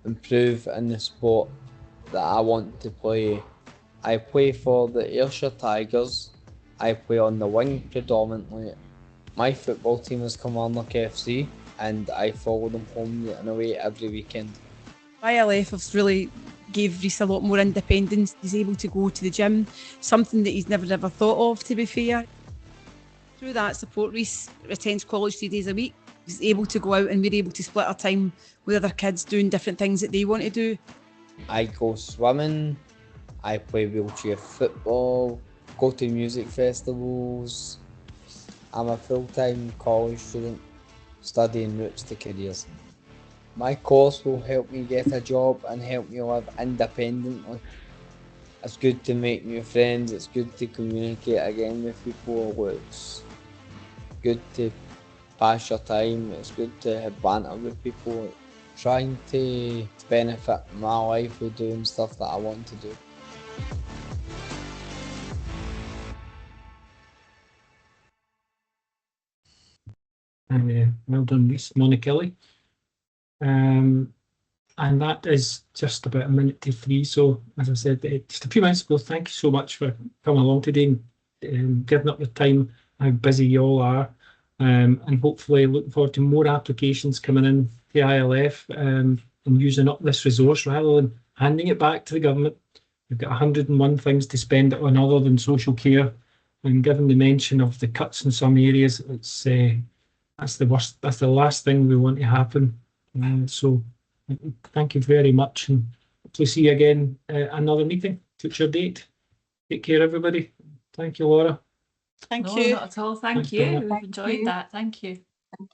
[SPEAKER 19] improve in the sport that I want to play. I play for the Ayrshire Tigers. I play on the wing predominantly. My football team is Kilmarnock FC. And I follow them home and away every weekend.
[SPEAKER 20] ILF has really gave Reece a lot more independence. He's able to go to the gym, something that he's never thought of, to be fair. Through that support, Reece attends college 3 days a week. He's able to go out and we're able to split our time with other kids doing different things that they want to do.
[SPEAKER 19] I go swimming, I play wheelchair football, go to music festivals. I'm a full-time college student, studying routes to careers. My course will help me get a job and help me live independently. It's good to make new friends, it's good to communicate again with people, it's good to pass your time, it's good to have banter with people, trying to benefit my life with doing stuff that I want to do.
[SPEAKER 2] Well done, Reece. Mona Kelly. And that is just about a minute to 3. So, as I said, just a few minutes ago, thank you so much for coming along today and giving up the time, how busy you all are. And hopefully looking forward to more applications coming in to ILF and using up this resource rather than handing it back to the government. We've got 101 things to spend it on other than social care. And given the mention of the cuts in some areas, it's that's the worst. That's the last thing we want to happen. So thank you very much, and hopefully see you again another meeting, future date. Take care, everybody. Thank you, Laura.
[SPEAKER 8] Thank
[SPEAKER 1] No,
[SPEAKER 8] you.
[SPEAKER 1] not at all. Thank
[SPEAKER 2] Thanks,
[SPEAKER 1] you.
[SPEAKER 2] Donna.
[SPEAKER 1] We've enjoyed that. Thank you.